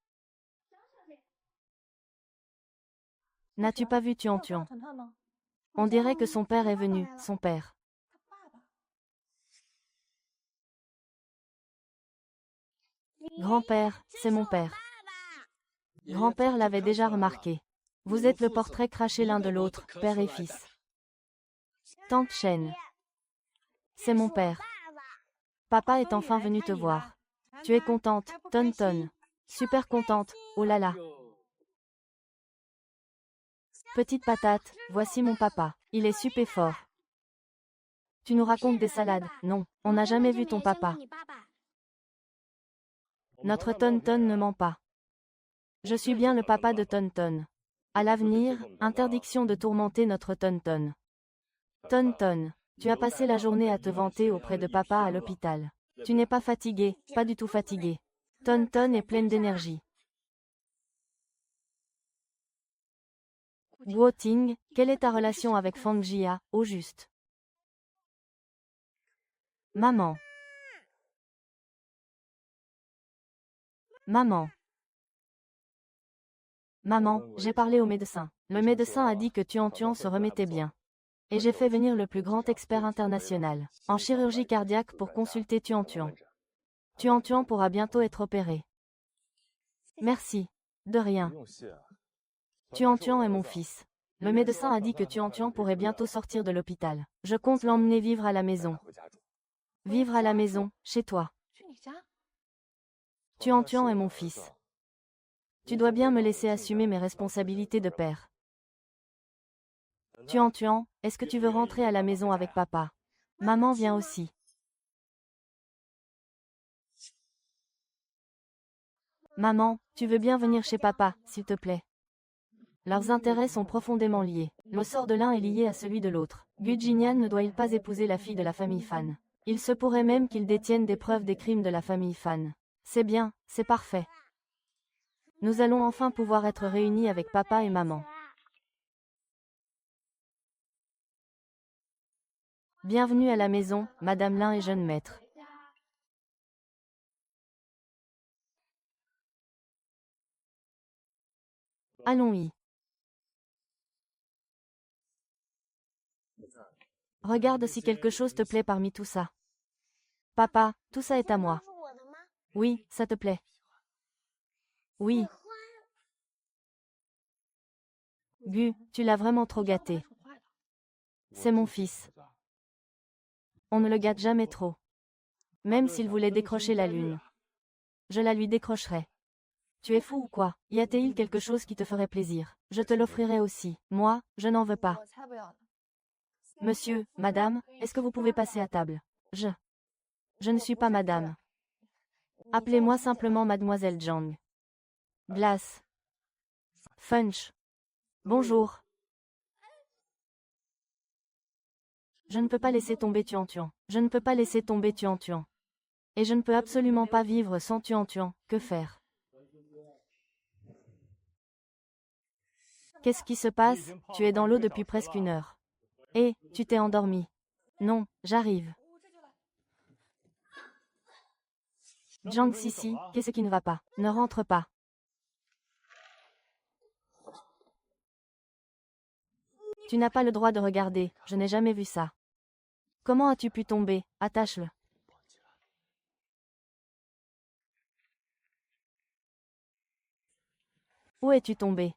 N'as-tu pas vu tuant tuant? On dirait que son père est venu, son père. Grand-père, c'est mon père. Grand-père l'avait déjà remarqué. Vous êtes le portrait craché l'un de l'autre, père et fils. Tante Chen. C'est mon père. Papa est enfin venu te voir. Tu es contente, Ton. Super contente, oh là là. Petite patate, voici mon papa. Il est super fort. Tu nous racontes des salades. Non, on n'a jamais vu ton papa. Notre Ton ne ment pas. Je suis bien le papa de Ton. À l'avenir, interdiction de tourmenter notre Ton. Ton, tu as passé la journée à te vanter auprès de papa à l'hôpital. Tu n'es pas fatigué, pas du tout fatigué. Ton est pleine d'énergie. Guo Ting, quelle est ta relation avec Fang Jia, au juste? Maman. Maman. Maman, j'ai parlé au médecin. Le médecin a dit que Tuan se remettait bien. Et j'ai fait venir le plus grand expert international en chirurgie cardiaque pour consulter Tuan. Tuan pourra bientôt être opéré. Merci. De rien. Tuan est mon fils. Le médecin a dit que Tuan pourrait bientôt sortir de l'hôpital. Je compte l'emmener vivre à la maison. Vivre à la maison, chez toi. Tuan est mon fils. Tu dois bien me laisser assumer mes responsabilités de père. Tuan, est-ce que tu veux rentrer à la maison avec papa? Maman vient aussi. Maman, tu veux bien venir chez papa, s'il te plaît? Leurs intérêts sont profondément liés. Le sort de l'un est lié à celui de l'autre. Gu Jinyan ne doit-il pas épouser la fille de la famille Fan? Il se pourrait même qu'il détienne des preuves des crimes de la famille Fan. C'est bien, c'est parfait. Nous allons enfin pouvoir être réunis avec papa et maman. Bienvenue à la maison, Madame Lin et jeune maître. Allons-y. Regarde si quelque chose te plaît parmi tout ça. Papa, tout ça est à moi. Oui, ça te plaît. Oui. Gu, tu l'as vraiment trop gâté. C'est mon fils. On ne le gâte jamais trop. Même s'il voulait décrocher la lune. Je la lui décrocherai. Tu es fou ou quoi? Y a-t-il quelque chose qui te ferait plaisir? Je te l'offrirai aussi. Moi, je n'en veux pas. Monsieur, madame, est-ce que vous pouvez passer à table? Je ne suis pas madame. Appelez-moi simplement mademoiselle Zhang. Glace. Funch. Bonjour. Je ne peux pas laisser tomber Tuan. Je ne peux pas laisser tomber Tuan. Et je ne peux absolument pas vivre sans Tuan. Que faire? Qu'est-ce qui se passe? Tu es dans l'eau depuis presque 1 heure. Et, tu t'es endormi. Non, j'arrive. Zhang Sisi, qu'est-ce qui ne va pas? Ne rentre pas. Tu n'as pas le droit de regarder, je n'ai jamais vu ça. Comment as-tu pu tomber? Attache-le. Où es-tu tombé?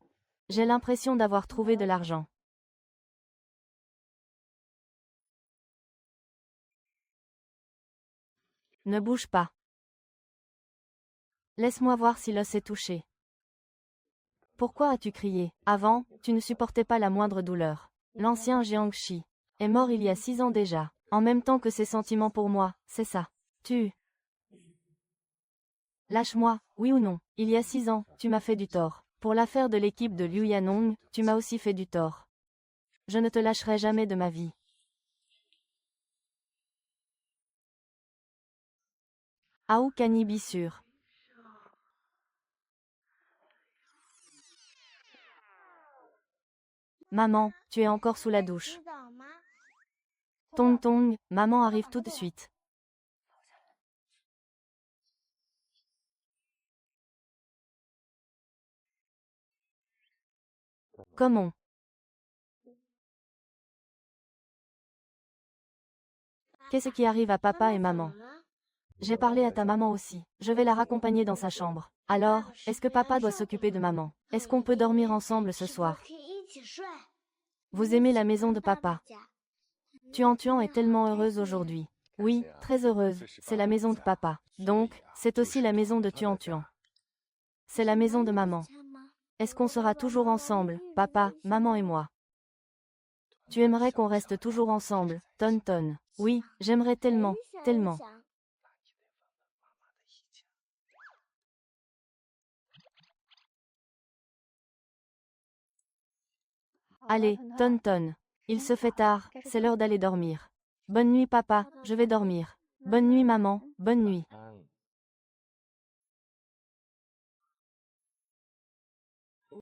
J'ai l'impression d'avoir trouvé de l'argent. Ne bouge pas. Laisse-moi voir si l'os est touché. Pourquoi as-tu crié? Avant, tu ne supportais pas la moindre douleur. L'ancien Jiangxi est mort il y a 6 ans déjà. En même temps que ses sentiments pour moi, c'est ça. Lâche-moi, oui ou non? Il y a 6 ans, tu m'as fait du tort. Pour l'affaire de l'équipe de Liu Yanong, tu m'as aussi fait du tort. Je ne te lâcherai jamais de ma vie. Aou Kani Bissur. Maman, tu es encore sous la douche. Tong Tong, maman arrive tout de suite. Comment? Qu'est-ce qui arrive à papa et maman? J'ai parlé à ta maman aussi. Je vais la raccompagner dans sa chambre. Alors, est-ce que papa doit s'occuper de maman? Est-ce qu'on peut dormir ensemble ce soir? Vous aimez la maison de papa? Tuan Tuan est tellement heureuse aujourd'hui. Oui, très heureuse, c'est la maison de papa. Donc, c'est aussi la maison de Tuan Tuan. C'est la maison de maman. Est-ce qu'on sera toujours ensemble, papa, maman et moi? Tu aimerais qu'on reste toujours ensemble, Ton Ton? Oui, j'aimerais tellement, tellement. Allez, Ton Ton. Il se fait tard, c'est l'heure d'aller dormir. Bonne nuit papa, je vais dormir. Bonne nuit maman, bonne nuit.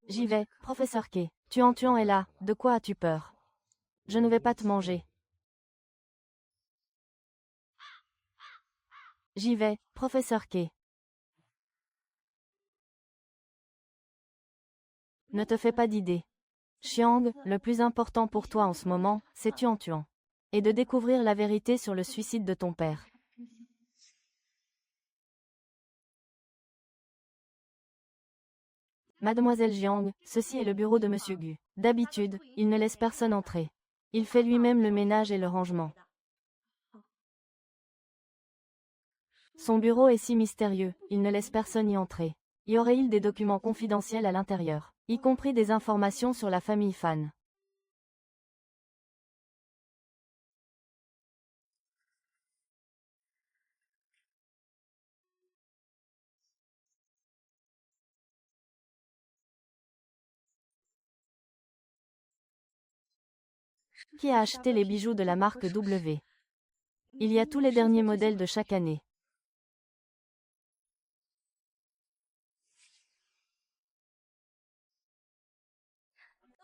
J'y vais, professeur K. Tuan Tuan est là, de quoi as-tu peur? Je ne vais pas te manger. J'y vais, professeur K. Ne te fais pas d'idées. Xiang, le plus important pour toi en ce moment, c'est Tuan Tuan. Et de découvrir la vérité sur le suicide de ton père. Mademoiselle Jiang, ceci est le bureau de Monsieur Gu. D'habitude, il ne laisse personne entrer. Il fait lui-même le ménage et le rangement. Son bureau est si mystérieux, il ne laisse personne y entrer. Y aurait-il des documents confidentiels à l'intérieur, y compris des informations sur la famille Fan? Qui a acheté les bijoux de la marque W? Il y a tous les derniers modèles de chaque année.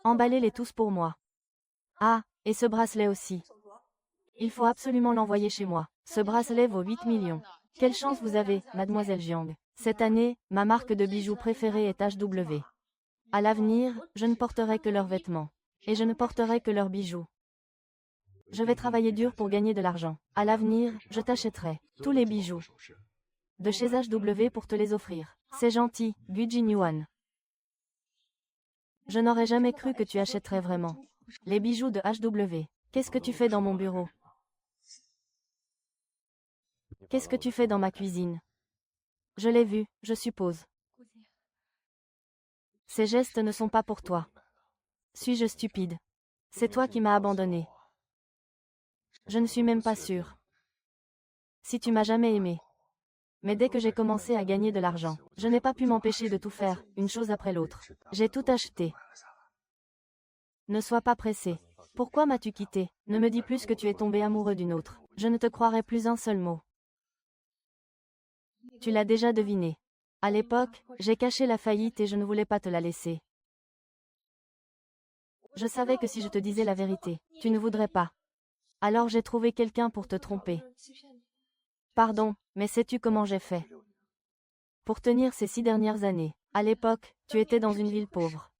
Emballez-les tous pour moi. Ah, et ce bracelet aussi. Il faut absolument l'envoyer chez moi. Ce bracelet vaut 8 millions. Quelle chance vous avez, mademoiselle Jiang. Cette année, ma marque de bijoux préférée est HW. À l'avenir, je ne porterai que leurs vêtements. Et je ne porterai que leurs bijoux. Je vais travailler dur pour gagner de l'argent. À l'avenir, je t'achèterai tous les bijoux de chez HW pour te les offrir. C'est gentil, Gu Jinyuan. Je n'aurais jamais cru que tu achèterais vraiment les bijoux de HW. Qu'est-ce que tu fais dans mon bureau? Qu'est-ce que tu fais dans ma cuisine? Je l'ai vu, je suppose. Ces gestes ne sont pas pour toi. Suis-je stupide? C'est toi qui m'as abandonné. Je ne suis même pas sûre. Si tu m'as jamais aimé. Mais dès que j'ai commencé à gagner de l'argent, je n'ai pas pu m'empêcher de tout faire, une chose après l'autre. J'ai tout acheté. Ne sois pas pressé. Pourquoi m'as-tu quitté? Ne me dis plus que tu es tombé amoureux d'une autre. Je ne te croirai plus un seul mot. Tu l'as déjà deviné. À l'époque, j'ai caché la faillite et je ne voulais pas te la laisser. Je savais que si je te disais la vérité, tu ne voudrais pas. Alors j'ai trouvé quelqu'un pour te tromper. Pardon, mais sais-tu comment j'ai fait? Pour tenir ces 6 dernières années, à l'époque, tu étais dans une ville pauvre.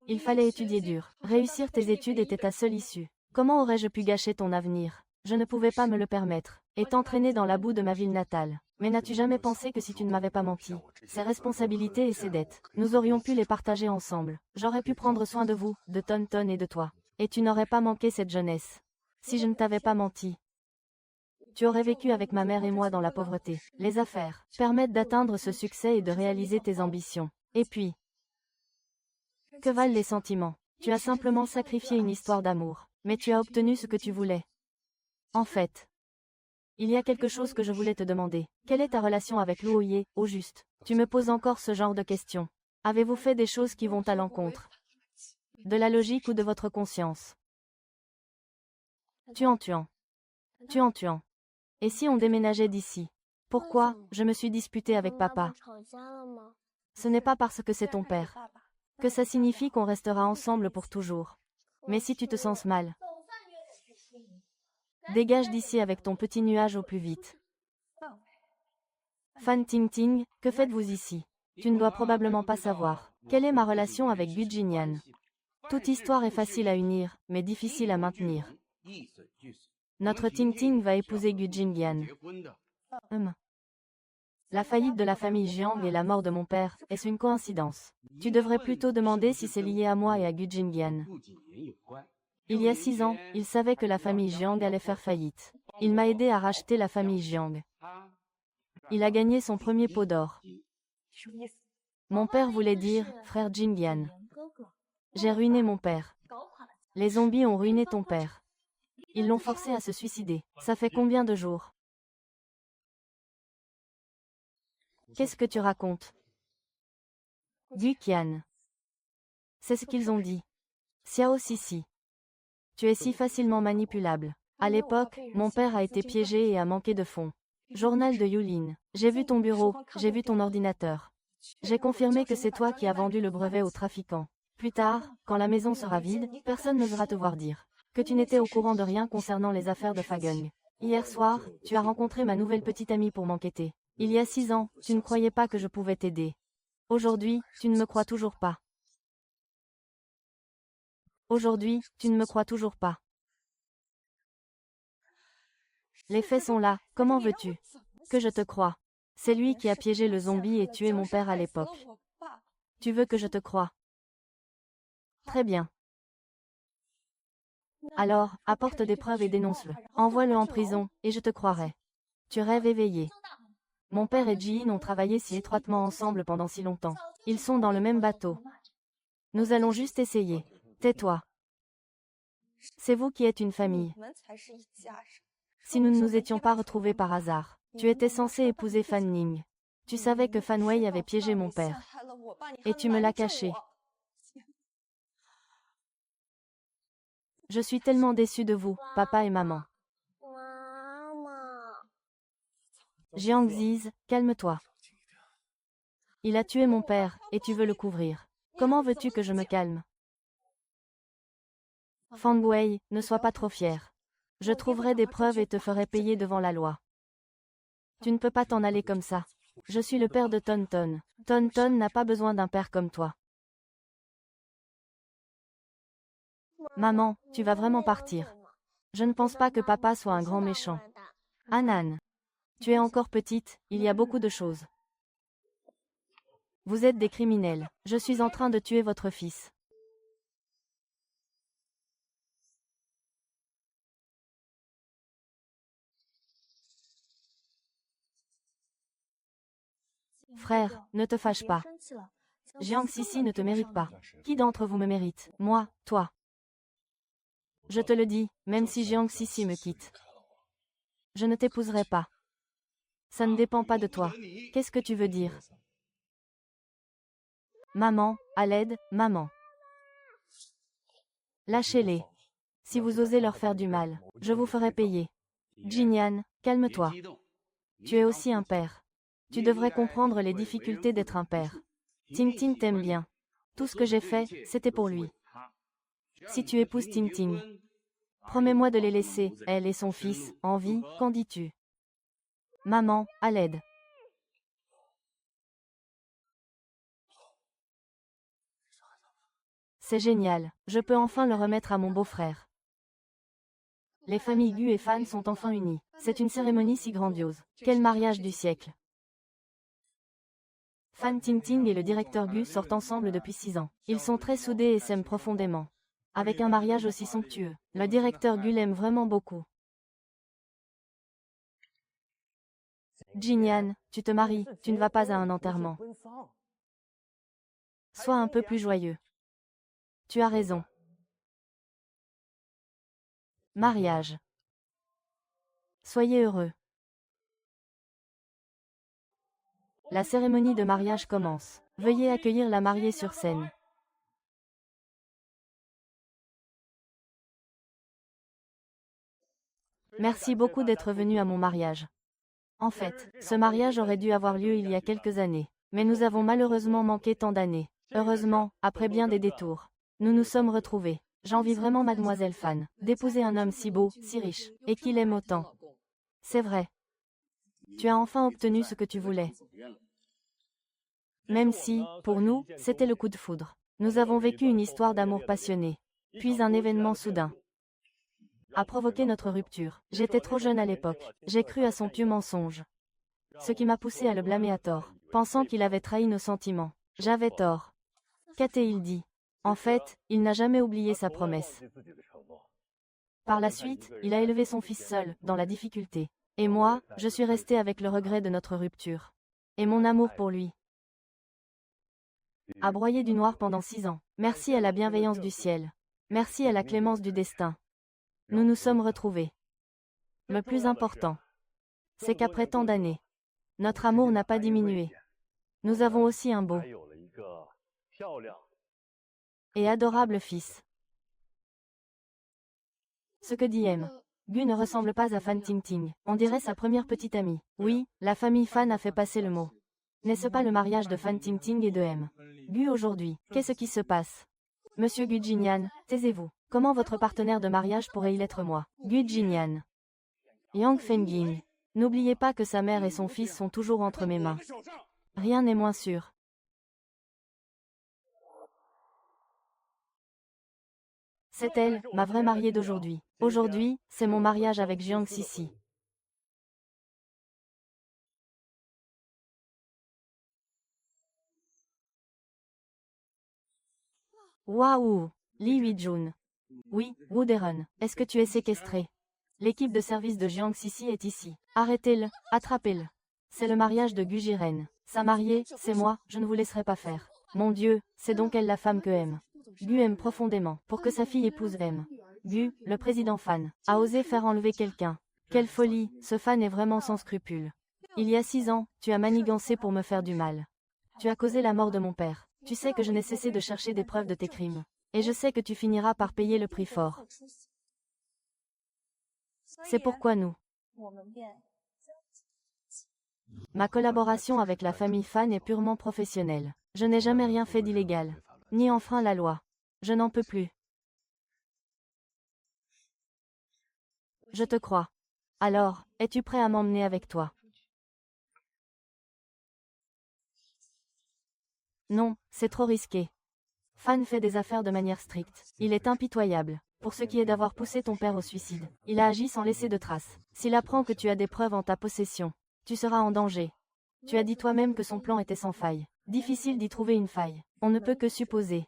Il fallait étudier dur. Réussir tes études était ta seule issue. Comment aurais-je pu gâcher ton avenir? Je ne pouvais pas me le permettre. Et t'entraîner dans la boue de ma ville natale. Mais n'as-tu jamais pensé que si tu ne m'avais pas menti, ses responsabilités et ses dettes, nous aurions pu les partager ensemble. J'aurais pu prendre soin de vous, de Ton Ton et de toi. Et tu n'aurais pas manqué cette jeunesse. Si je ne t'avais pas menti, tu aurais vécu avec ma mère et moi dans la pauvreté. Les affaires permettent d'atteindre ce succès et de réaliser tes ambitions. Et puis, que valent les sentiments? Tu as simplement sacrifié une histoire d'amour. Mais tu as obtenu ce que tu voulais. En fait, il y a quelque chose que je voulais te demander. Quelle est ta relation avec Luoye, au juste? Tu me poses encore ce genre de questions. Avez-vous fait des choses qui vont à l'encontre de la logique ou de votre conscience? Tuan Tuan. Tuan Tuan. Et si on déménageait d'ici? Pourquoi je me suis disputée avec papa? Ce n'est pas parce que c'est ton père. Que ça signifie qu'on restera ensemble pour toujours. Mais si tu te sens mal, dégage d'ici avec ton petit nuage au plus vite. Fan Tingting, que faites-vous ici? Tu ne dois probablement pas savoir. Quelle est ma relation avec Gu Jinyan? Toute histoire est facile à unir, mais difficile à maintenir. Notre Tingting va épouser Gu Jinyan. La faillite de la famille Jiang et la mort de mon père, est-ce une coïncidence? Tu devrais plutôt demander si c'est lié à moi et à Gu Jinyan. Il y a 6 ans, il savait que la famille Jiang allait faire faillite. Il m'a aidé à racheter la famille Jiang. Il a gagné son premier pot d'or. Mon père voulait dire « frère Jinyan ». J'ai ruiné mon père. Les zombies ont ruiné ton père. Ils l'ont forcé à se suicider. Ça fait combien de jours? Qu'est-ce que tu racontes? Gu Qian. C'est ce qu'ils ont dit. Xiao Sisi. Tu es si facilement manipulable. À l'époque, mon père a été piégé et a manqué de fonds. Journal de Yulin. J'ai vu ton bureau, j'ai vu ton ordinateur. J'ai confirmé que c'est toi qui as vendu le brevet aux trafiquants. Plus tard, quand la maison sera vide, personne n'osera te voir dire que tu n'étais au courant de rien concernant les affaires de Fagung. Hier soir, tu as rencontré ma nouvelle petite amie pour m'enquêter. Il y a 6 ans, tu ne croyais pas que je pouvais t'aider. Aujourd'hui, tu ne me crois toujours pas. Aujourd'hui, tu ne me crois toujours pas. Les faits sont là, comment veux-tu que je te croie? C'est lui qui a piégé le zombie et tué mon père à l'époque. Tu veux que je te croie? Très bien. Alors, apporte des preuves et dénonce-le. Envoie-le en prison, et je te croirai. Tu rêves éveillé. Mon père et Ji-in ont travaillé si étroitement ensemble pendant si longtemps. Ils sont dans le même bateau. Nous allons juste essayer. Tais-toi. C'est vous qui êtes une famille. Si nous ne nous étions pas retrouvés par hasard, tu étais censé épouser Fan Ning. Tu savais que Fan Wei avait piégé mon père. Et tu me l'as caché. Je suis tellement déçue de vous, papa et maman. Jiang Ziz, calme-toi. Il a tué mon père, et tu veux le couvrir. Comment veux-tu que je me calme? Fang Wei, ne sois pas trop fier. Je trouverai des preuves et te ferai payer devant la loi. Tu ne peux pas t'en aller comme ça. Je suis le père de Tonton. Tonton n'a pas besoin d'un père comme toi. Maman, tu vas vraiment partir. Je ne pense pas que papa soit un grand méchant. Anan. Tu es encore petite, il y a beaucoup de choses. Vous êtes des criminels. Je suis en train de tuer votre fils. Frère, ne te fâche pas. Jiang Sisi ne te mérite pas. Qui d'entre vous me mérite? Moi, toi. Je te le dis, même si Jiang Sisi me quitte. Je ne t'épouserai pas. Ça ne dépend pas de toi. Qu'est-ce que tu veux dire? Maman, à l'aide, maman. Lâchez-les. Si vous osez leur faire du mal, je vous ferai payer. Jinyan, calme-toi. Tu es aussi un père. Tu devrais comprendre les difficultés d'être un père. Ting t'aime bien. Tout ce que j'ai fait, c'était pour lui. Si tu épouses Ting, promets-moi de les laisser, elle et son fils, en vie, qu'en dis-tu? Maman, à l'aide. C'est génial, je peux enfin le remettre à mon beau-frère. Les familles Gu et Fan sont enfin unies. C'est une cérémonie si grandiose. Quel mariage du siècle. Fan Tingting et le directeur Gu sortent ensemble depuis 6 ans. Ils sont très soudés et s'aiment profondément. Avec un mariage aussi somptueux, le directeur Gu l'aime vraiment beaucoup. Jinyan, tu te maries, tu ne vas pas à un enterrement. Sois un peu plus joyeux. Tu as raison. Mariage. Soyez heureux. La cérémonie de mariage commence. Veuillez accueillir la mariée sur scène. Merci beaucoup d'être venu à mon mariage. En fait, ce mariage aurait dû avoir lieu il y a quelques années. Mais nous avons malheureusement manqué tant d'années. Heureusement, après bien des détours, nous nous sommes retrouvés. J'envie vraiment mademoiselle Fan, d'épouser un homme si beau, si riche, et qu'il aime autant. C'est vrai. Tu as enfin obtenu ce que tu voulais. Même si, pour nous, c'était le coup de foudre. Nous avons vécu une histoire d'amour passionné. Puis un événement soudain a provoqué notre rupture. J'étais trop jeune à l'époque. J'ai cru à son pieux mensonge. Ce qui m'a poussé à le blâmer à tort, pensant qu'il avait trahi nos sentiments. J'avais tort. Qu'a-t-il dit? En fait, il n'a jamais oublié sa promesse. Par la suite, il a élevé son fils seul, dans la difficulté. Et moi, je suis restée avec le regret de notre rupture. Et mon amour pour lui a broyé du noir pendant 6 ans. Merci à la bienveillance du ciel. Merci à la clémence du destin. Nous nous sommes retrouvés. Le plus important, c'est qu'après tant d'années, notre amour n'a pas diminué. Nous avons aussi un beau et adorable fils. Ce que dit M. Gu ne ressemble pas à Fan Tingting. On dirait sa première petite amie. Oui, la famille Fan a fait passer le mot. N'est-ce pas le mariage de Fan Tingting et de M. Gu aujourd'hui? Qu'est-ce qui se passe? Monsieur Gu Jinyan, taisez-vous. Comment votre partenaire de mariage pourrait-il être moi? Gu Jinyan. Yang Fengjing. N'oubliez pas que sa mère et son fils sont toujours entre mes mains. Rien n'est moins sûr. C'est elle, ma vraie mariée d'aujourd'hui. Aujourd'hui, c'est mon mariage avec Jiang Sisi. Waouh! Li Huijun. Oui, Wuderen, est-ce que tu es séquestré? L'équipe de service de Jiang Sisi est ici. Arrêtez-le, attrapez-le. C'est le mariage de Gu Jiren. Sa mariée, c'est moi, je ne vous laisserai pas faire. Mon Dieu, c'est donc elle la femme que aime. Gu aime profondément, pour que sa fille épouse M. Gu, le président Fan, a osé faire enlever quelqu'un. Quelle folie, ce Fan est vraiment sans scrupules. Il y a 6 ans, tu as manigancé pour me faire du mal. Tu as causé la mort de mon père. Tu sais que je n'ai cessé de chercher des preuves de tes crimes. Et je sais que tu finiras par payer le prix fort. C'est pourquoi ma collaboration avec la famille Fan est purement professionnelle. Je n'ai jamais rien fait d'illégal, ni enfreint la loi. Je n'en peux plus. Je te crois. Alors, es-tu prêt à m'emmener avec toi? Non, c'est trop risqué. Fan fait des affaires de manière stricte. Il est impitoyable. Pour ce qui est d'avoir poussé ton père au suicide, il a agi sans laisser de traces. S'il apprend que tu as des preuves en ta possession, tu seras en danger. Tu as dit toi-même que son plan était sans faille. Difficile d'y trouver une faille. On ne peut que supposer.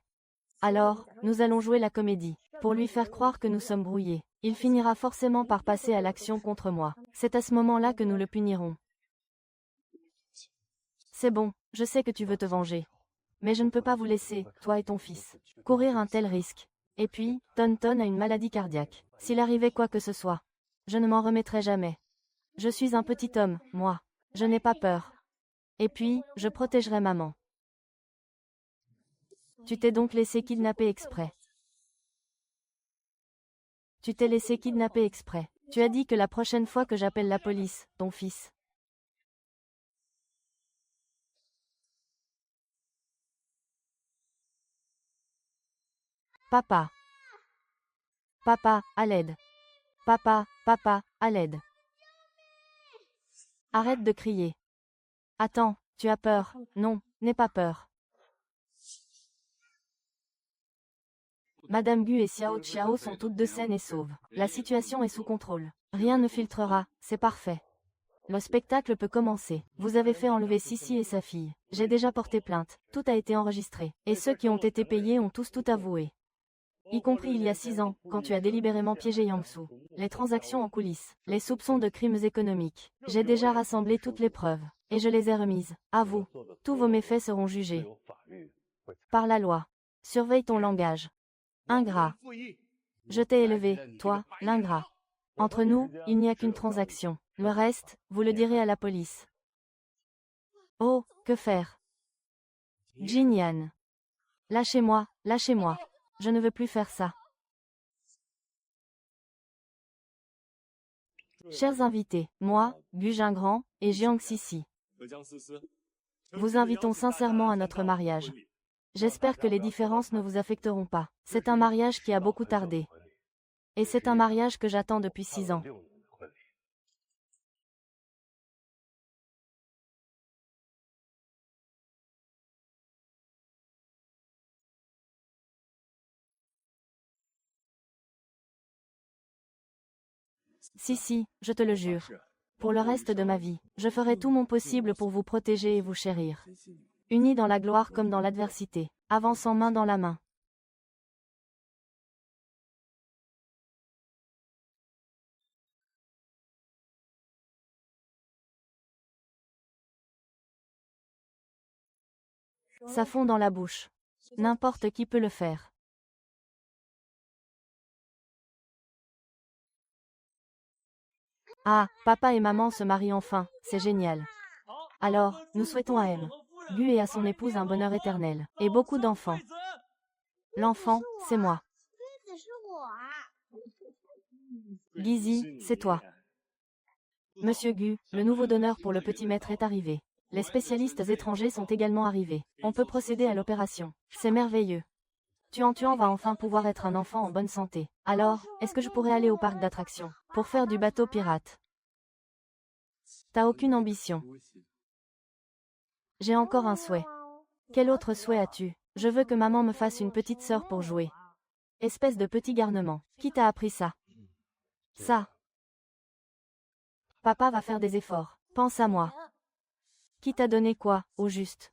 Alors, nous allons jouer la comédie. Pour lui faire croire que nous sommes brouillés. Il finira forcément par passer à l'action contre moi. C'est à ce moment-là que nous le punirons. C'est bon, je sais que tu veux te venger. Mais je ne peux pas vous laisser, toi et ton fils, courir un tel risque. Et puis, Tonton a une maladie cardiaque. S'il arrivait quoi que ce soit, je ne m'en remettrai jamais. Je suis un petit homme, moi. Je n'ai pas peur. Et puis, je protégerai maman. Tu t'es donc laissé kidnapper exprès. Tu t'es laissé kidnapper exprès. Tu as dit que la prochaine fois que j'appelle la police, ton fils. Papa. Papa, à l'aide. Papa, papa, à l'aide. Arrête de crier. Attends, tu as peur. Non, n'aie pas peur. Madame Gu et Xiao Xiao sont toutes deux saines et sauves. La situation est sous contrôle. Rien ne filtrera, c'est parfait. Le spectacle peut commencer. Vous avez fait enlever Sisi et sa fille. J'ai déjà porté plainte. Tout a été enregistré. Et ceux qui ont été payés ont tous tout avoué. Y compris il y a 6 ans, quand tu as délibérément piégé Yang Su. Les transactions en coulisses, les soupçons de crimes économiques. J'ai déjà rassemblé toutes les preuves. Et je les ai remises. À vous. Tous vos méfaits seront jugés. Par la loi. Surveille ton langage. Ingrat. Je t'ai élevé, toi, l'ingrat. Entre nous, il n'y a qu'une transaction. Le reste, vous le direz à la police. Oh, que faire? Jinyan. Lâchez-moi, lâchez-moi. Je ne veux plus faire ça. Chers invités, moi, Gu Jingrand, et Jiang Sisi, vous invitons sincèrement à notre mariage. J'espère que les différences ne vous affecteront pas. C'est un mariage qui a beaucoup tardé. Et c'est un mariage que j'attends depuis 6 ans. Si, je te le jure. Pour le reste de ma vie, je ferai tout mon possible pour vous protéger et vous chérir. Unis dans la gloire comme dans l'adversité, avançant main dans la main. Ça fond dans la bouche. N'importe qui peut le faire. Ah, papa et maman se marient enfin, c'est génial. Alors, nous souhaitons à M. Gu et à son épouse un bonheur éternel, et beaucoup d'enfants. L'enfant, c'est moi. Gizi, c'est toi. Monsieur Gu, le nouveau donneur pour le petit maître est arrivé. Les spécialistes étrangers sont également arrivés. On peut procéder à l'opération. C'est merveilleux. Tuan va enfin pouvoir être un enfant en bonne santé. Alors, est-ce que je pourrais aller au parc d'attractions pour faire du bateau pirate? T'as aucune ambition. J'ai encore un souhait. Quel autre souhait as-tu? Je veux que maman me fasse une petite sœur pour jouer. Espèce de petit garnement. Qui t'a appris ça? Ça. Papa va faire des efforts. Pense à moi. Qui t'a donné quoi, au juste?